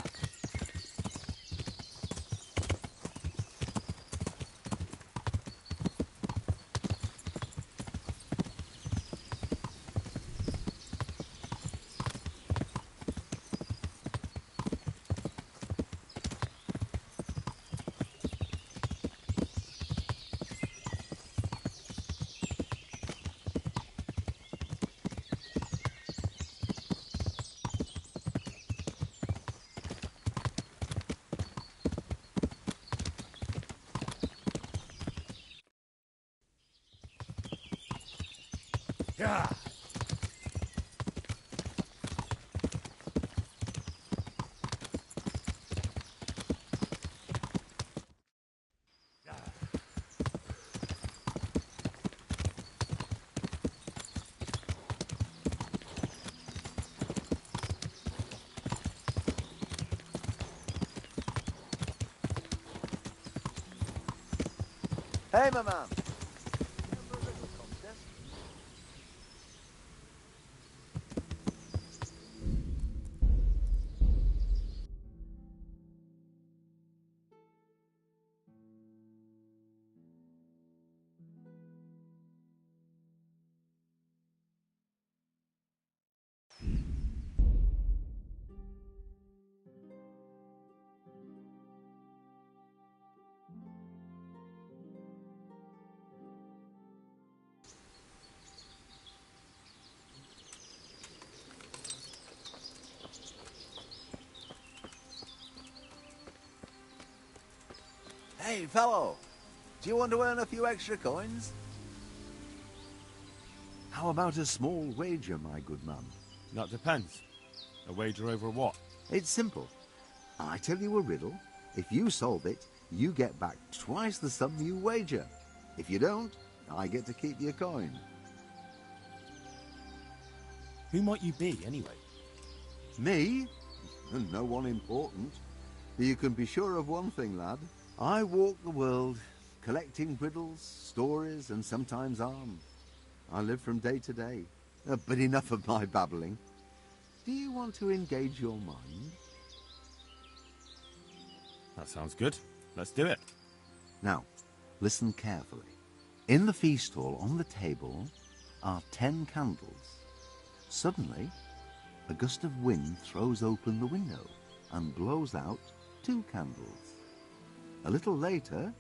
Yeah. Hey, my man. Hey, fellow. Do you want to earn a few extra coins? How about a small wager, my good man? That depends. A wager over what? It's simple. I tell you a riddle. If you solve it, you get back twice the sum you wager. If you don't, I get to keep your coin. Who might you be, anyway? Me? No one important. You can be sure of one thing, lad. I walk the world, collecting riddles, stories, and sometimes arms. I live from day to day. But enough of my babbling. Do you want to engage your mind? That sounds good. Let's do it. Now, listen carefully. In the feast hall on the table are 10 candles. Suddenly, a gust of wind throws open the window and blows out 2 candles. A little later,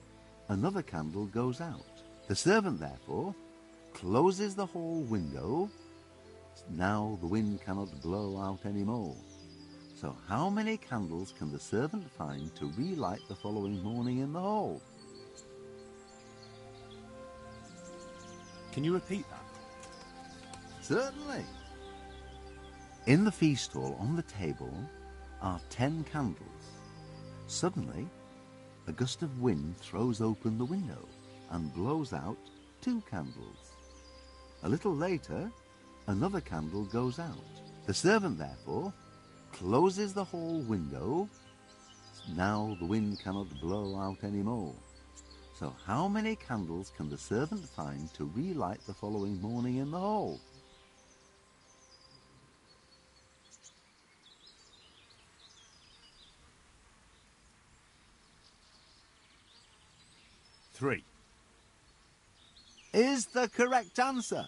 another candle goes out. The servant, therefore, closes the hall window. Now the wind cannot blow out any more. So how many candles can the servant find to relight the following morning in the hall? Can you repeat that? Certainly. In the feast hall on the table are 10 candles. Suddenly, a gust of wind throws open the window and blows out 2 candles. A little later, another candle goes out. The servant, therefore, closes the hall window. Now the wind cannot blow out any more. So how many candles can the servant find to relight the following morning in the hall? Three. Is the correct answer.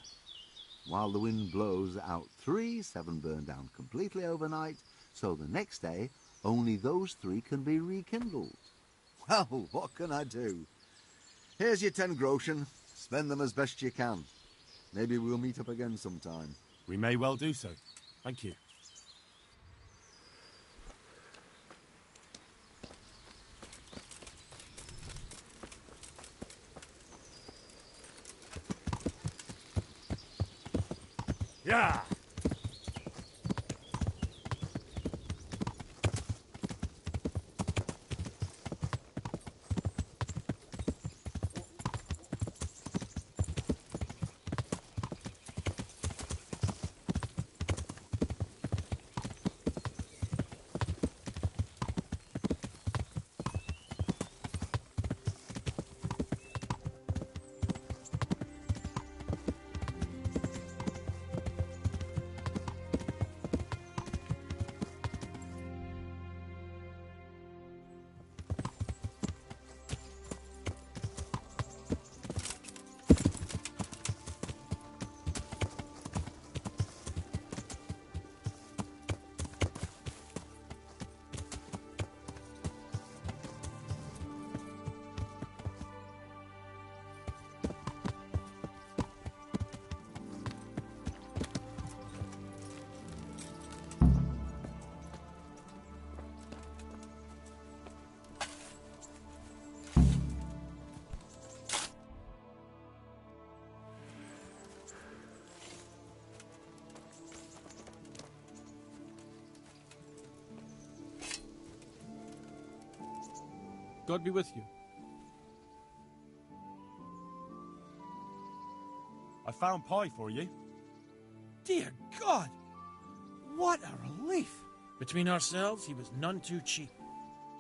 While the wind blows out 3, 7 burn down completely overnight, so the next day only those 3 can be rekindled. Well, what can I do? Here's your 10 groschen. Spend them as best you can. Maybe we'll meet up again sometime. We may well do so. Thank you. Yeah. God be with you. I found pie for you. Dear God! What a relief! Between ourselves, he was none too cheap.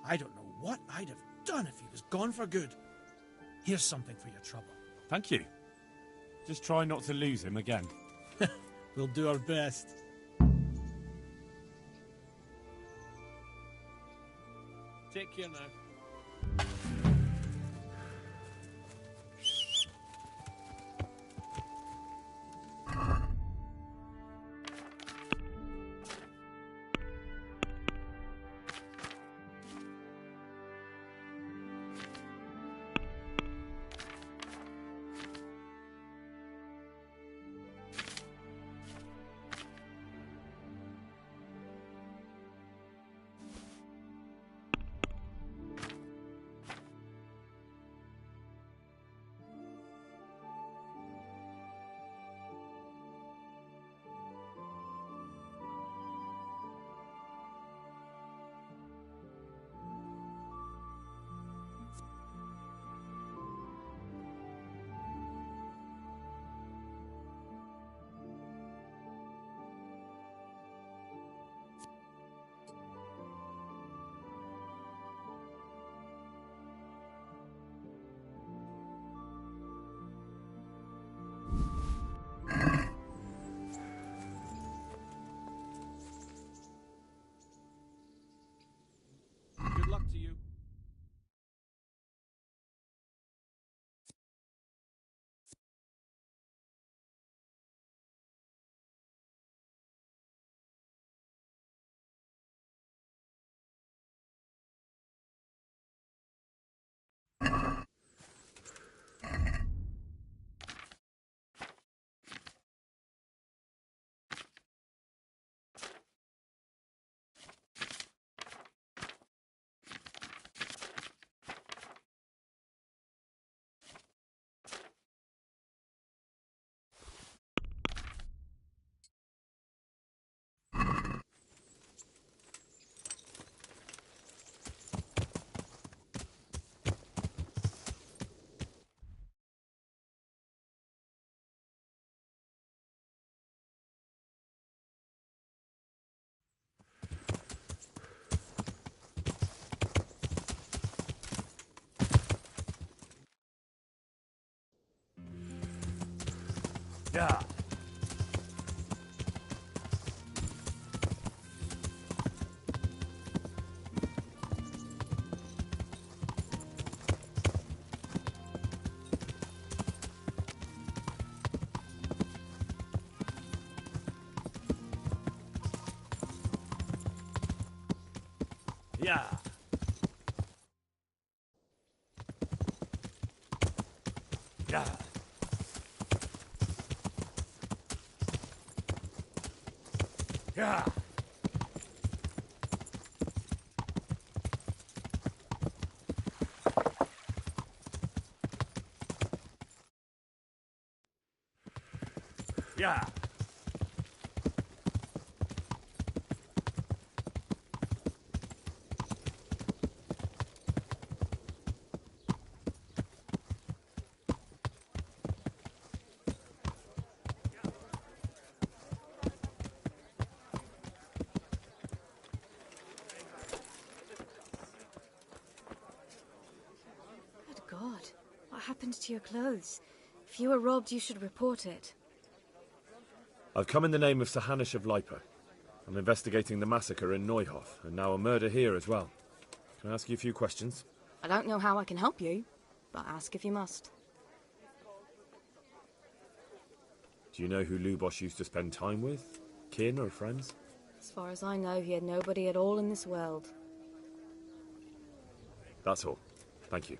I don't know what I'd have done if he was gone for good. Here's something for your trouble. Thank you. Just try not to lose him again. We'll do our best. Take care now. Good luck to you. Yeah. Yeah. Yeah. Yeah. Yeah. God, what happened to your clothes? If you were robbed, you should report it. I've come in the name of Sir Hanish of Lipa. I'm investigating the massacre in Neuhof, and now a murder here as well. Can I ask you a few questions? I don't know how I can help you, but ask if you must. Do you know who Lubosh used to spend time with? Kin or friends? As far as I know, he had nobody at all in this world. That's all. Thank you.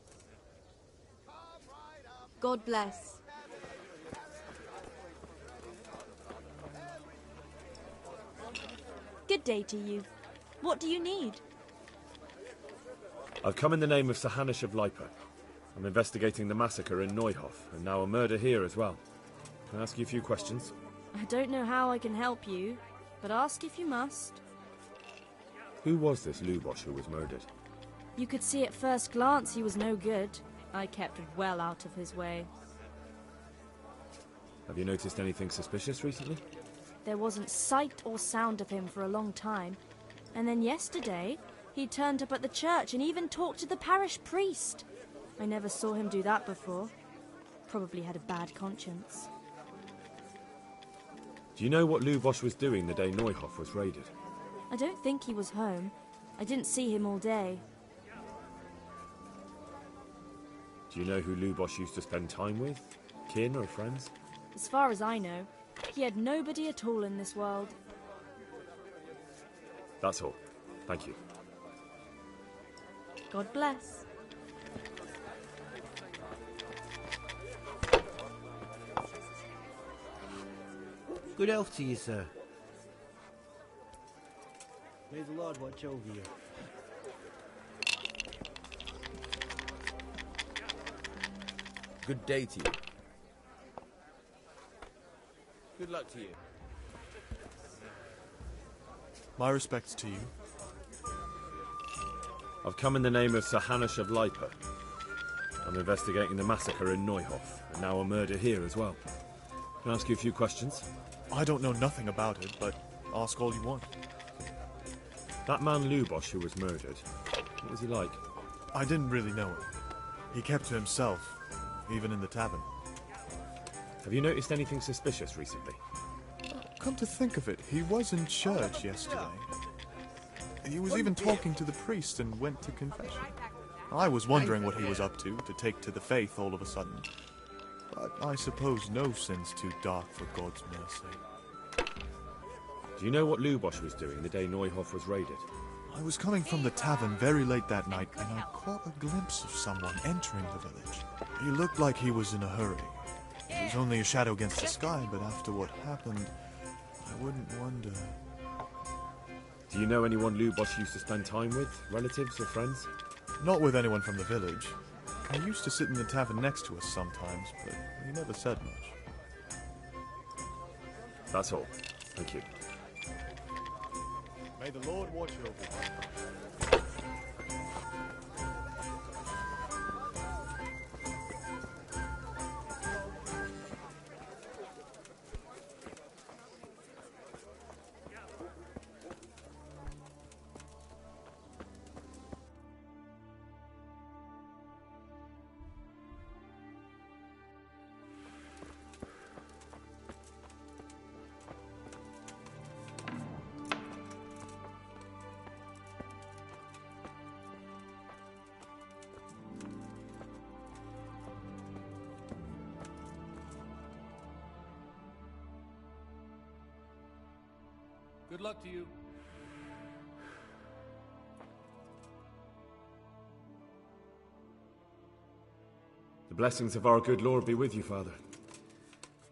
God bless. Good day to you. What do you need? I've come in the name of Sir Hanish of Lipa. I'm investigating the massacre in Neuhof, and now a murder here as well. Can I ask you a few questions? I don't know how I can help you, but ask if you must. Who was this Lubosh who was murdered? You could see at first glance he was no good. I kept well out of his way. Have you noticed anything suspicious recently? There wasn't sight or sound of him for a long time. And then yesterday, he turned up at the church and even talked to the parish priest. I never saw him do that before. Probably had a bad conscience. Do you know what Lubosh was doing the day Neuhof was raided? I don't think he was home. I didn't see him all day. Do you know who Lubosh used to spend time with? Kin or friends? As far as I know, he had nobody at all in this world. That's all. Thank you. God bless. Good health to you, sir. May the Lord watch over you. Good day to you. Good luck to you. My respects to you. I've come in the name of Sir Hanush of Lipa. I'm investigating the massacre in Neuhof, and now a murder here as well. Can I ask you a few questions? I don't know nothing about it, but ask all you want. That man Lubosh who was murdered, what was he like? I didn't really know him. He kept to himself, even in the tavern. Have you noticed anything suspicious recently? Come to think of it, he was in church yesterday. He was even talking to the priest and went to confession. I was wondering what he was up to take to the faith all of a sudden. But I suppose no sin's too dark for God's mercy. Do you know what Lubosh was doing the day Neuhof was raided? I was coming from the tavern very late that night, and I caught a glimpse of someone entering the village. He looked like he was in a hurry. It was only a shadow against the sky, but after what happened, I wouldn't wonder. Do you know anyone Lubosh used to spend time with? Relatives or friends? Not with anyone from the village. He used to sit in the tavern next to us sometimes, but he never said much. That's all. Thank you. May the Lord watch over you. Good luck to you. The blessings of our good Lord be with you, Father.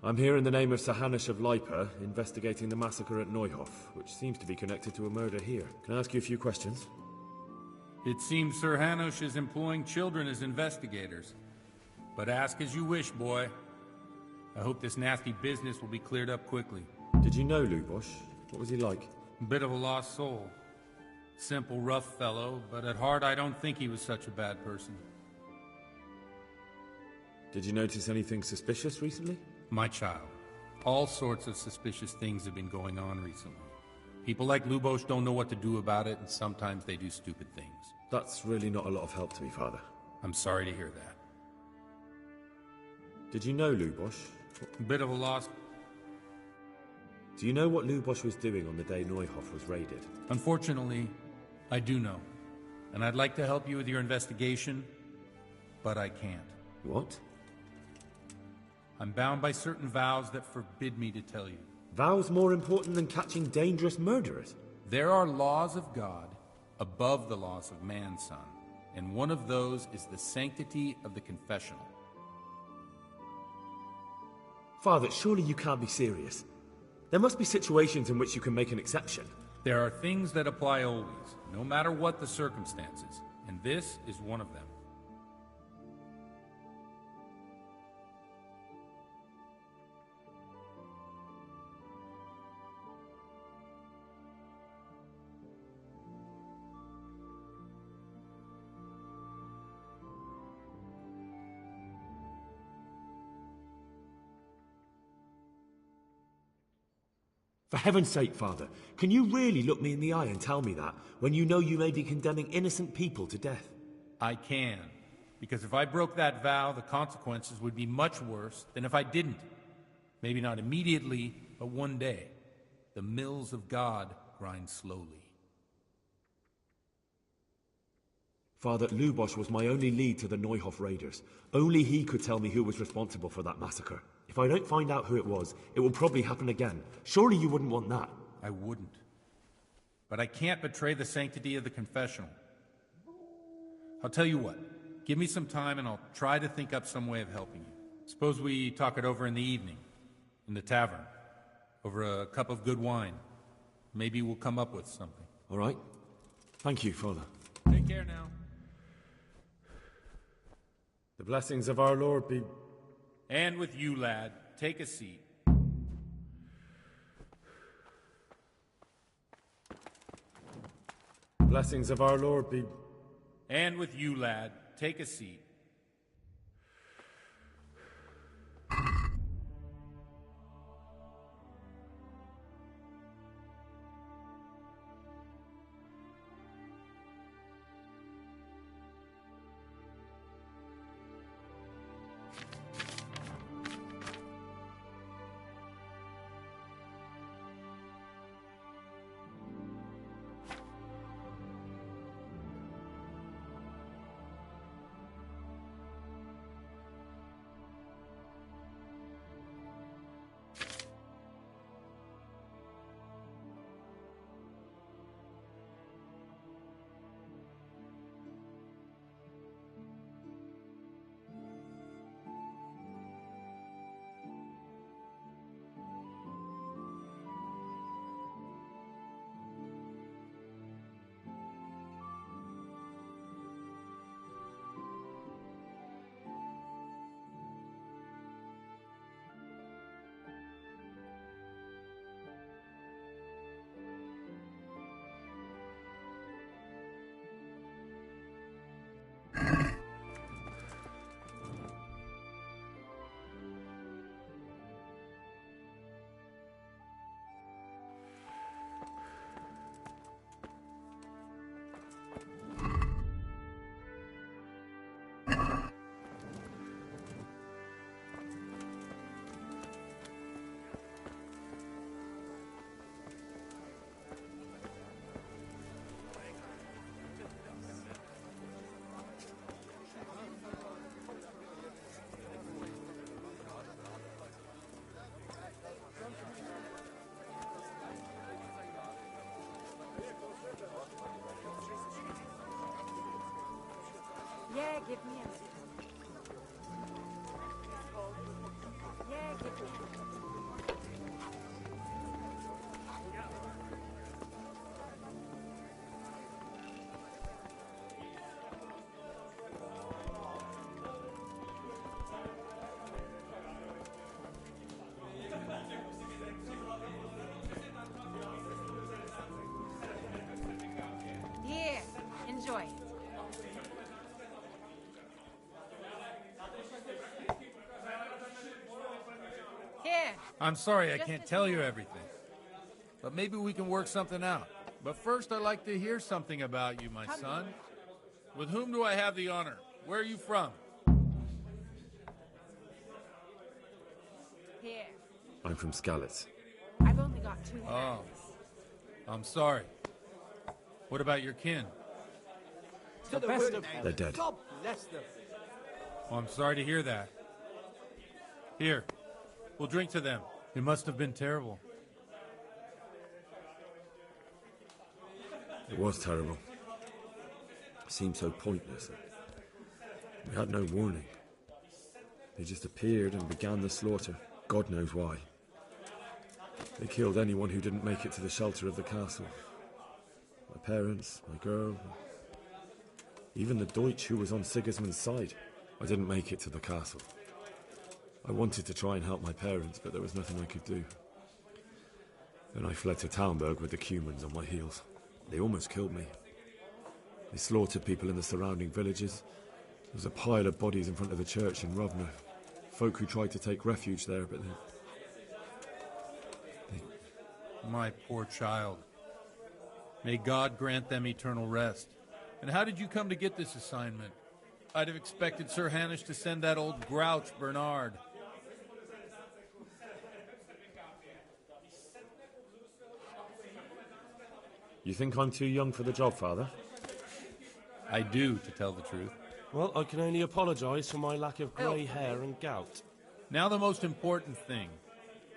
I'm here in the name of Sir Hanush of Lipa, investigating the massacre at Neuhof, which seems to be connected to a murder here. Can I ask you a few questions? It seems Sir Hanush is employing children as investigators. But ask as you wish, boy. I hope this nasty business will be cleared up quickly. Did you know Lubosh? What was he like? Bit of a lost soul. Simple, rough fellow, but at heart I don't think he was such a bad person. Did you notice anything suspicious recently? My child, all sorts of suspicious things have been going on recently. People like Lubosh don't know what to do about it, and sometimes they do stupid things. That's really not a lot of help to me, Father. I'm sorry to hear that. Did you know Lubosh? Bit of a lost... Do you know what Lubosh was doing on the day Neuhof was raided? Unfortunately, I do know. And I'd like to help you with your investigation, but I can't. What? I'm bound by certain vows that forbid me to tell you. Vows more important than catching dangerous murderers? There are laws of God above the laws of man, son. And one of those is the sanctity of the confessional. Father, surely you can't be serious. There must be situations in which you can make an exception. There are things that apply always, no matter what the circumstances, and this is one of them. For heaven's sake, Father, can you really look me in the eye and tell me that, when you know you may be condemning innocent people to death? I can. Because if I broke that vow, the consequences would be much worse than if I didn't. Maybe not immediately, but one day. The mills of God grind slowly. Father, Lubos was my only lead to the Neuhof raiders. Only he could tell me who was responsible for that massacre. If I don't find out who it was, it will probably happen again. Surely you wouldn't want that. I wouldn't. But I can't betray the sanctity of the confessional. I'll tell you what. Give me some time and I'll try to think up some way of helping you. Suppose we talk it over in the evening, in the tavern, over a cup of good wine. Maybe we'll come up with something. All right. Thank you, Father. Take care now. The blessings of our Lord be... And with you, lad. Take a seat. The blessings of our Lord be... And with you, lad. Take a seat. Yeah, give me a... Yeah, give me a... Here, enjoy. Here. I'm sorry I can't tell you everything. But maybe we can work something out. But first I'd like to hear something about you, my son. With whom do I have the honor? Where are you from? Here. I'm from Skalitz. I've only got 2 hands. Oh. I'm sorry. What about your kin? To the best of They're dead. God bless them. Oh, I'm sorry to hear that. Here, we'll drink to them. It must have been terrible. It was terrible. It seemed so pointless. We had no warning. They just appeared and began the slaughter. God knows why. They killed anyone who didn't make it to the shelter of the castle. My parents, my girl, even the Deutsch who was on Sigismund's side. I didn't make it to the castle. I wanted to try and help my parents, but there was nothing I could do. Then I fled to Talmberg with the Cumans on my heels. They almost killed me. They slaughtered people in the surrounding villages. There was a pile of bodies in front of the church in Rovno. Folk who tried to take refuge there, but My poor child. May God grant them eternal rest. And how did you come to get this assignment? I'd have expected Sir Hanish to send that old grouch, Bernard. You think I'm too young for the job, Father? I do, to tell the truth. Well, I can only apologise for my lack of grey hair and gout. Now the most important thing.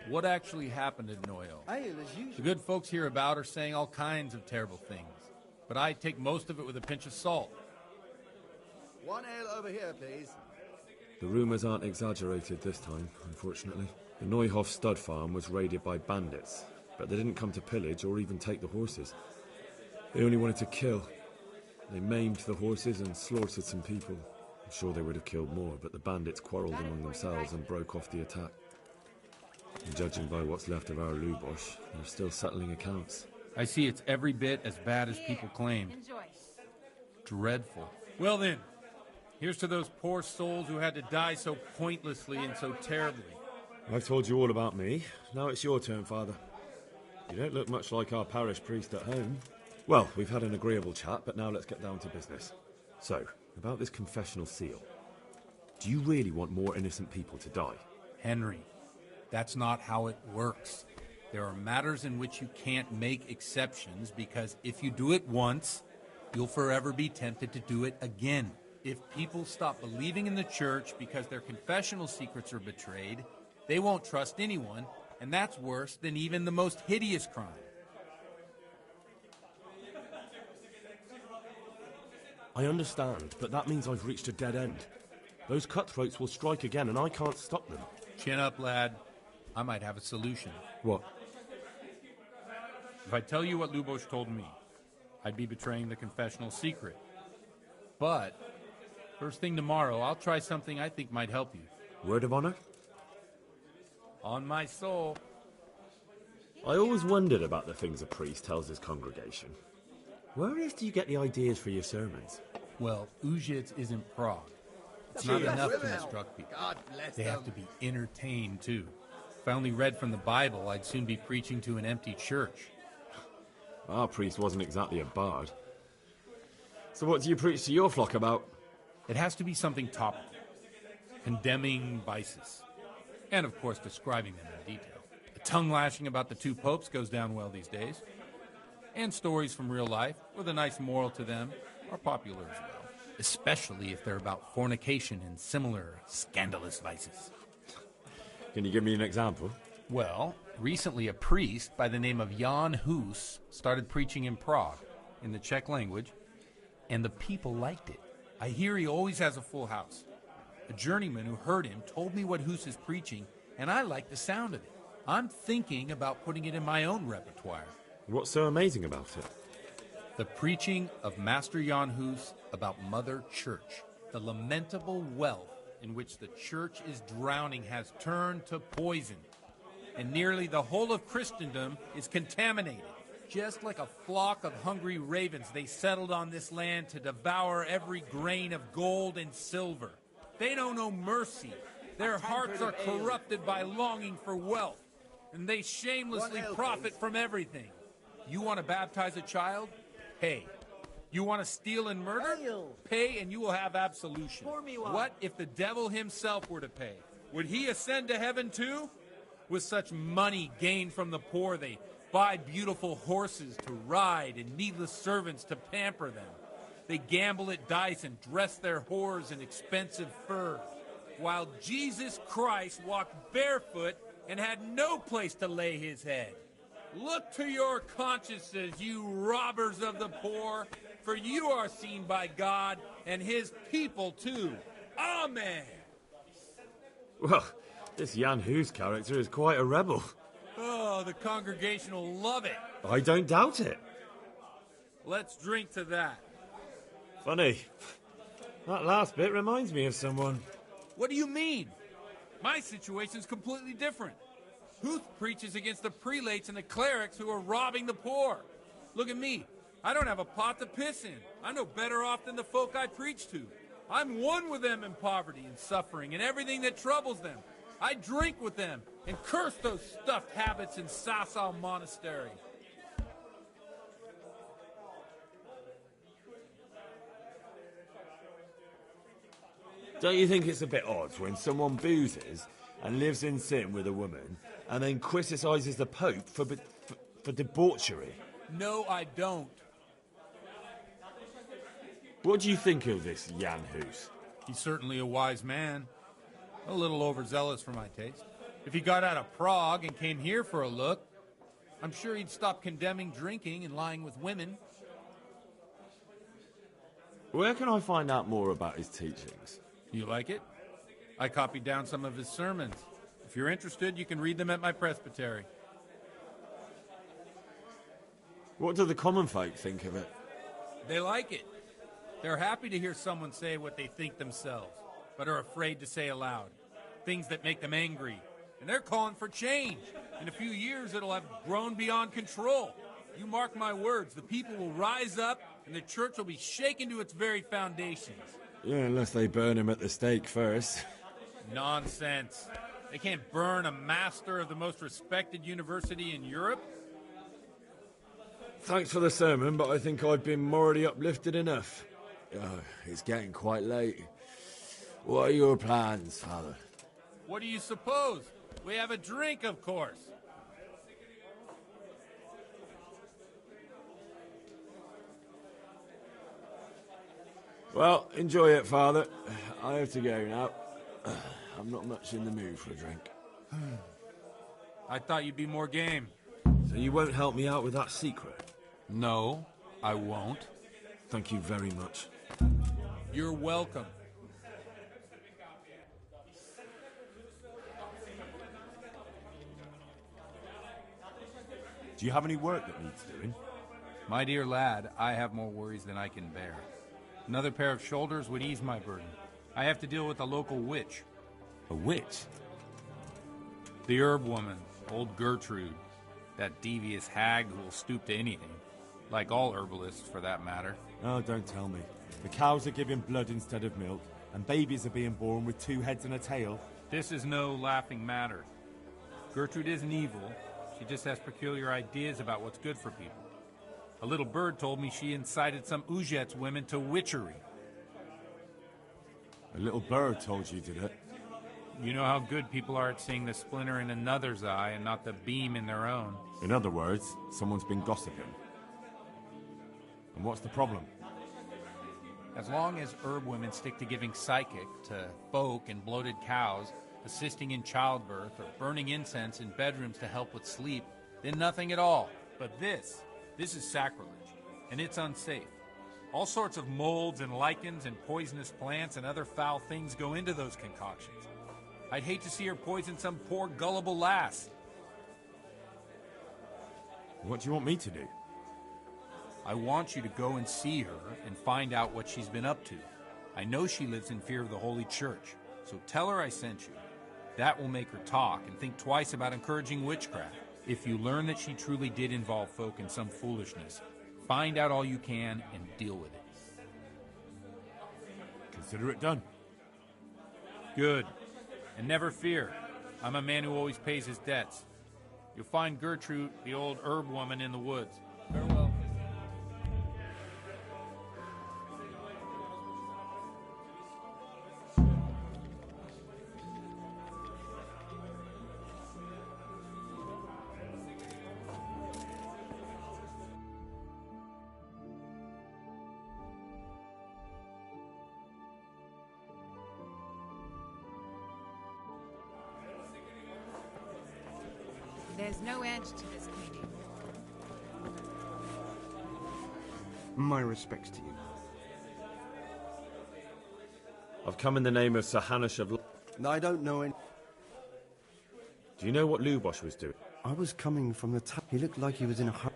What actually happened at Noyo? The good folks hereabout are saying all kinds of terrible things, but I take most of it with a pinch of salt. One ale over here, please. The rumours aren't exaggerated this time, unfortunately. The Neuhoff stud farm was raided by bandits, but they didn't come to pillage or even take the horses. They only wanted to kill. They maimed the horses and slaughtered some people. I'm sure they would have killed more, but the bandits quarrelled among themselves and broke off the attack. And judging by what's left of our Lubosh, they're still settling accounts. I see it's every bit as bad as people claimed. Dreadful. Well then, here's to those poor souls who had to die so pointlessly and so terribly. I've told you all about me. Now it's your turn, Father. You don't look much like our parish priest at home. Well, we've had an agreeable chat, but now let's get down to business. So, about this confessional seal. Do you really want more innocent people to die? Henry, that's not how it works. There are matters in which you can't make exceptions because if you do it once, you'll forever be tempted to do it again. If people stop believing in the church because their confessional secrets are betrayed, they won't trust anyone, and that's worse than even the most hideous crime. I understand, but that means I've reached a dead end. Those cutthroats will strike again, and I can't stop them. Chin up, lad. I might have a solution. What? If I tell you what Lubosh told me, I'd be betraying the confessional secret. But, first thing tomorrow, I'll try something I think might help you. Word of honor? On my soul. I always wondered about the things a priest tells his congregation. Where on earth do you get the ideas for your sermons? Well, Ujits isn't Prague. It's not enough to instruct people. They have to be entertained, too. If I only read from the Bible, I'd soon be preaching to an empty church. Our priest wasn't exactly a bard. So what do you preach to your flock about? It has to be something topical. Condemning vices. And, of course, describing them in detail. The tongue-lashing about the two popes goes down well these days. And stories from real life, with a nice moral to them, are popular as well. Especially if they're about fornication and similar scandalous vices. Can you give me an example? Well, recently a priest by the name of Jan Hus started preaching in Prague, in the Czech language, and the people liked it. I hear he always has a full house. A journeyman who heard him told me what Hus is preaching, and I like the sound of it. I'm thinking about putting it in my own repertoire. What's so amazing about it? The preaching of Master Jan Hus about Mother Church. The lamentable wealth in which the church is drowning has turned to poison. And nearly the whole of Christendom is contaminated. Just like a flock of hungry ravens, they settled on this land to devour every grain of gold and silver. They don't know mercy. Their hearts are corrupted by longing for wealth. And they shamelessly profit from everything. You want to baptize a child? Pay. You want to steal and murder? Pay and you will have absolution. What if the devil himself were to pay? Would he ascend to heaven too? With such money gained from the poor, they buy beautiful horses to ride and needless servants to pamper them. They gamble at dice and dress their whores in expensive furs, while Jesus Christ walked barefoot and had no place to lay his head. Look to your consciences, you robbers of the poor, for you are seen by God and his people too. Amen. Well, this Jan Hus character is quite a rebel. Oh, the congregation will love it. I don't doubt it. Let's drink to that. Funny. That last bit reminds me of someone. What do you mean? My situation's completely different. Huth preaches against the prelates and the clerics who are robbing the poor. Look at me. I don't have a pot to piss in. I'm no better off than the folk I preach to. I'm one with them in poverty and suffering and everything that troubles them. I drink with them and curse those stuffed habits in Sasau Monastery. Don't you think it's a bit odd when someone boozes and lives in sin with a woman and then criticises the Pope for debauchery? No, I don't. What do you think of this Jan Hus? He's certainly a wise man. A little overzealous for my taste. If he got out of Prague and came here for a look, I'm sure he'd stop condemning drinking and lying with women. Where can I find out more about his teachings? You like it? I copied down some of his sermons. If you're interested, you can read them at my presbytery. What do the common folk think of it? They like it. They're happy to hear someone say what they think themselves, but are afraid to say aloud. Things that make them angry. And they're calling for change. In a few years, it'll have grown beyond control. You mark my words, the people will rise up, and the church will be shaken to its very foundations. Yeah, unless they burn him at the stake first. Nonsense. They can't burn a master of the most respected university in Europe. Thanks for the sermon, but I think I've been morally uplifted enough. Oh, it's getting quite late. What are your plans, Father? What do you suppose? We have a drink, of course. Well, enjoy it, Father. I have to go now. I'm not much in the mood for a drink. I thought you'd be more game. So you won't help me out with that secret? No, I won't. Thank you very much. You're welcome. Do you have any work that needs doing? My dear lad, I have more worries than I can bear. Another pair of shoulders would ease my burden. I have to deal with a local witch. A witch? The herb woman, old Gertrude. That devious hag who will stoop to anything. Like all herbalists, for that matter. Oh, don't tell me. The cows are giving blood instead of milk, and babies are being born with 2 heads and a tail. This is no laughing matter. Gertrude isn't evil. She just has peculiar ideas about what's good for people. A little bird told me she incited some Uzhet's women to witchery. A little bird told you, did it? You know how good people are at seeing the splinter in another's eye and not the beam in their own. In other words, someone's been gossiping. And what's the problem? As long as herb women stick to giving psychic to folk and bloated cows, assisting in childbirth, or burning incense in bedrooms to help with sleep, then nothing at all. But this is sacrilege, and it's unsafe. All sorts of molds and lichens and poisonous plants and other foul things go into those concoctions. I'd hate to see her poison some poor gullible lass. What do you want me to do? I want you to go and see her and find out what she's been up to. I know she lives in fear of the Holy Church, so tell her I sent you. That will make her talk and think twice about encouraging witchcraft. If you learn that she truly did involve folk in some foolishness, find out all you can and deal with it. Consider it done. Good. And never fear. I'm a man who always pays his debts. You'll find Gertrude, the old herb woman, in the woods. Farewell. There's no end to this cleaning. My respects to you. I've come in the name of Sir Hanush of... I don't know any... Do you know what Lubosh was doing? I was coming from the top. He looked like he was in a hurry.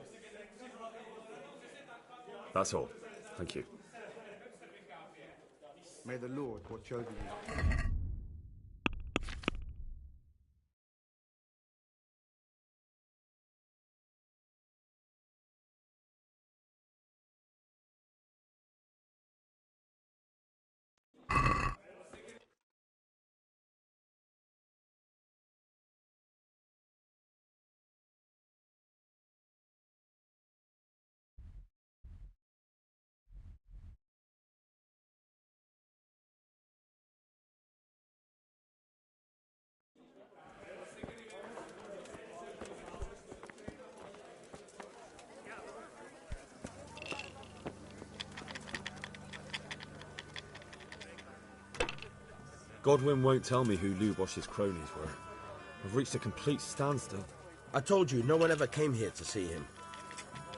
That's all. Thank you. May the Lord watch over you. Godwin won't tell me who Lubosh's cronies were. I've reached a complete standstill. I told you, no one ever came here to see him.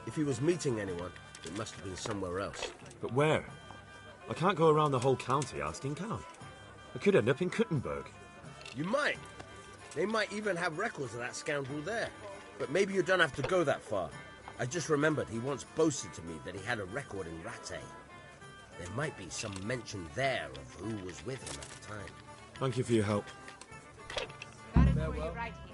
If he was meeting anyone, it must have been somewhere else. But where? I can't go around the whole county asking, can I? I could end up in Kuttenberg. You might. They might even have records of that scoundrel there. But maybe you don't have to go that far. I just remembered he once boasted to me that he had a record in Rattay. There might be some mention there of who was with him at the time. Thank you for your help. Got it for you right here.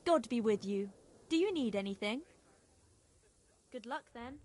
God be with you. Do you need anything? Good luck then.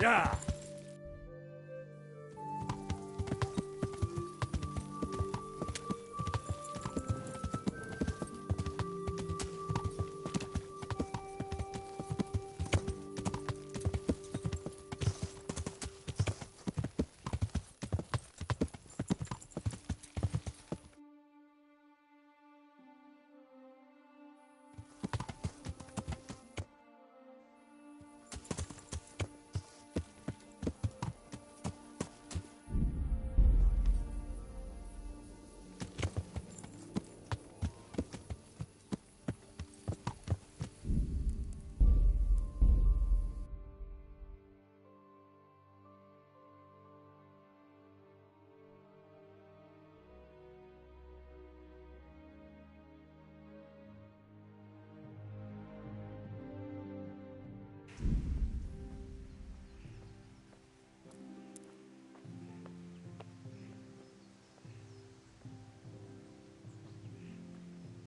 Yeah!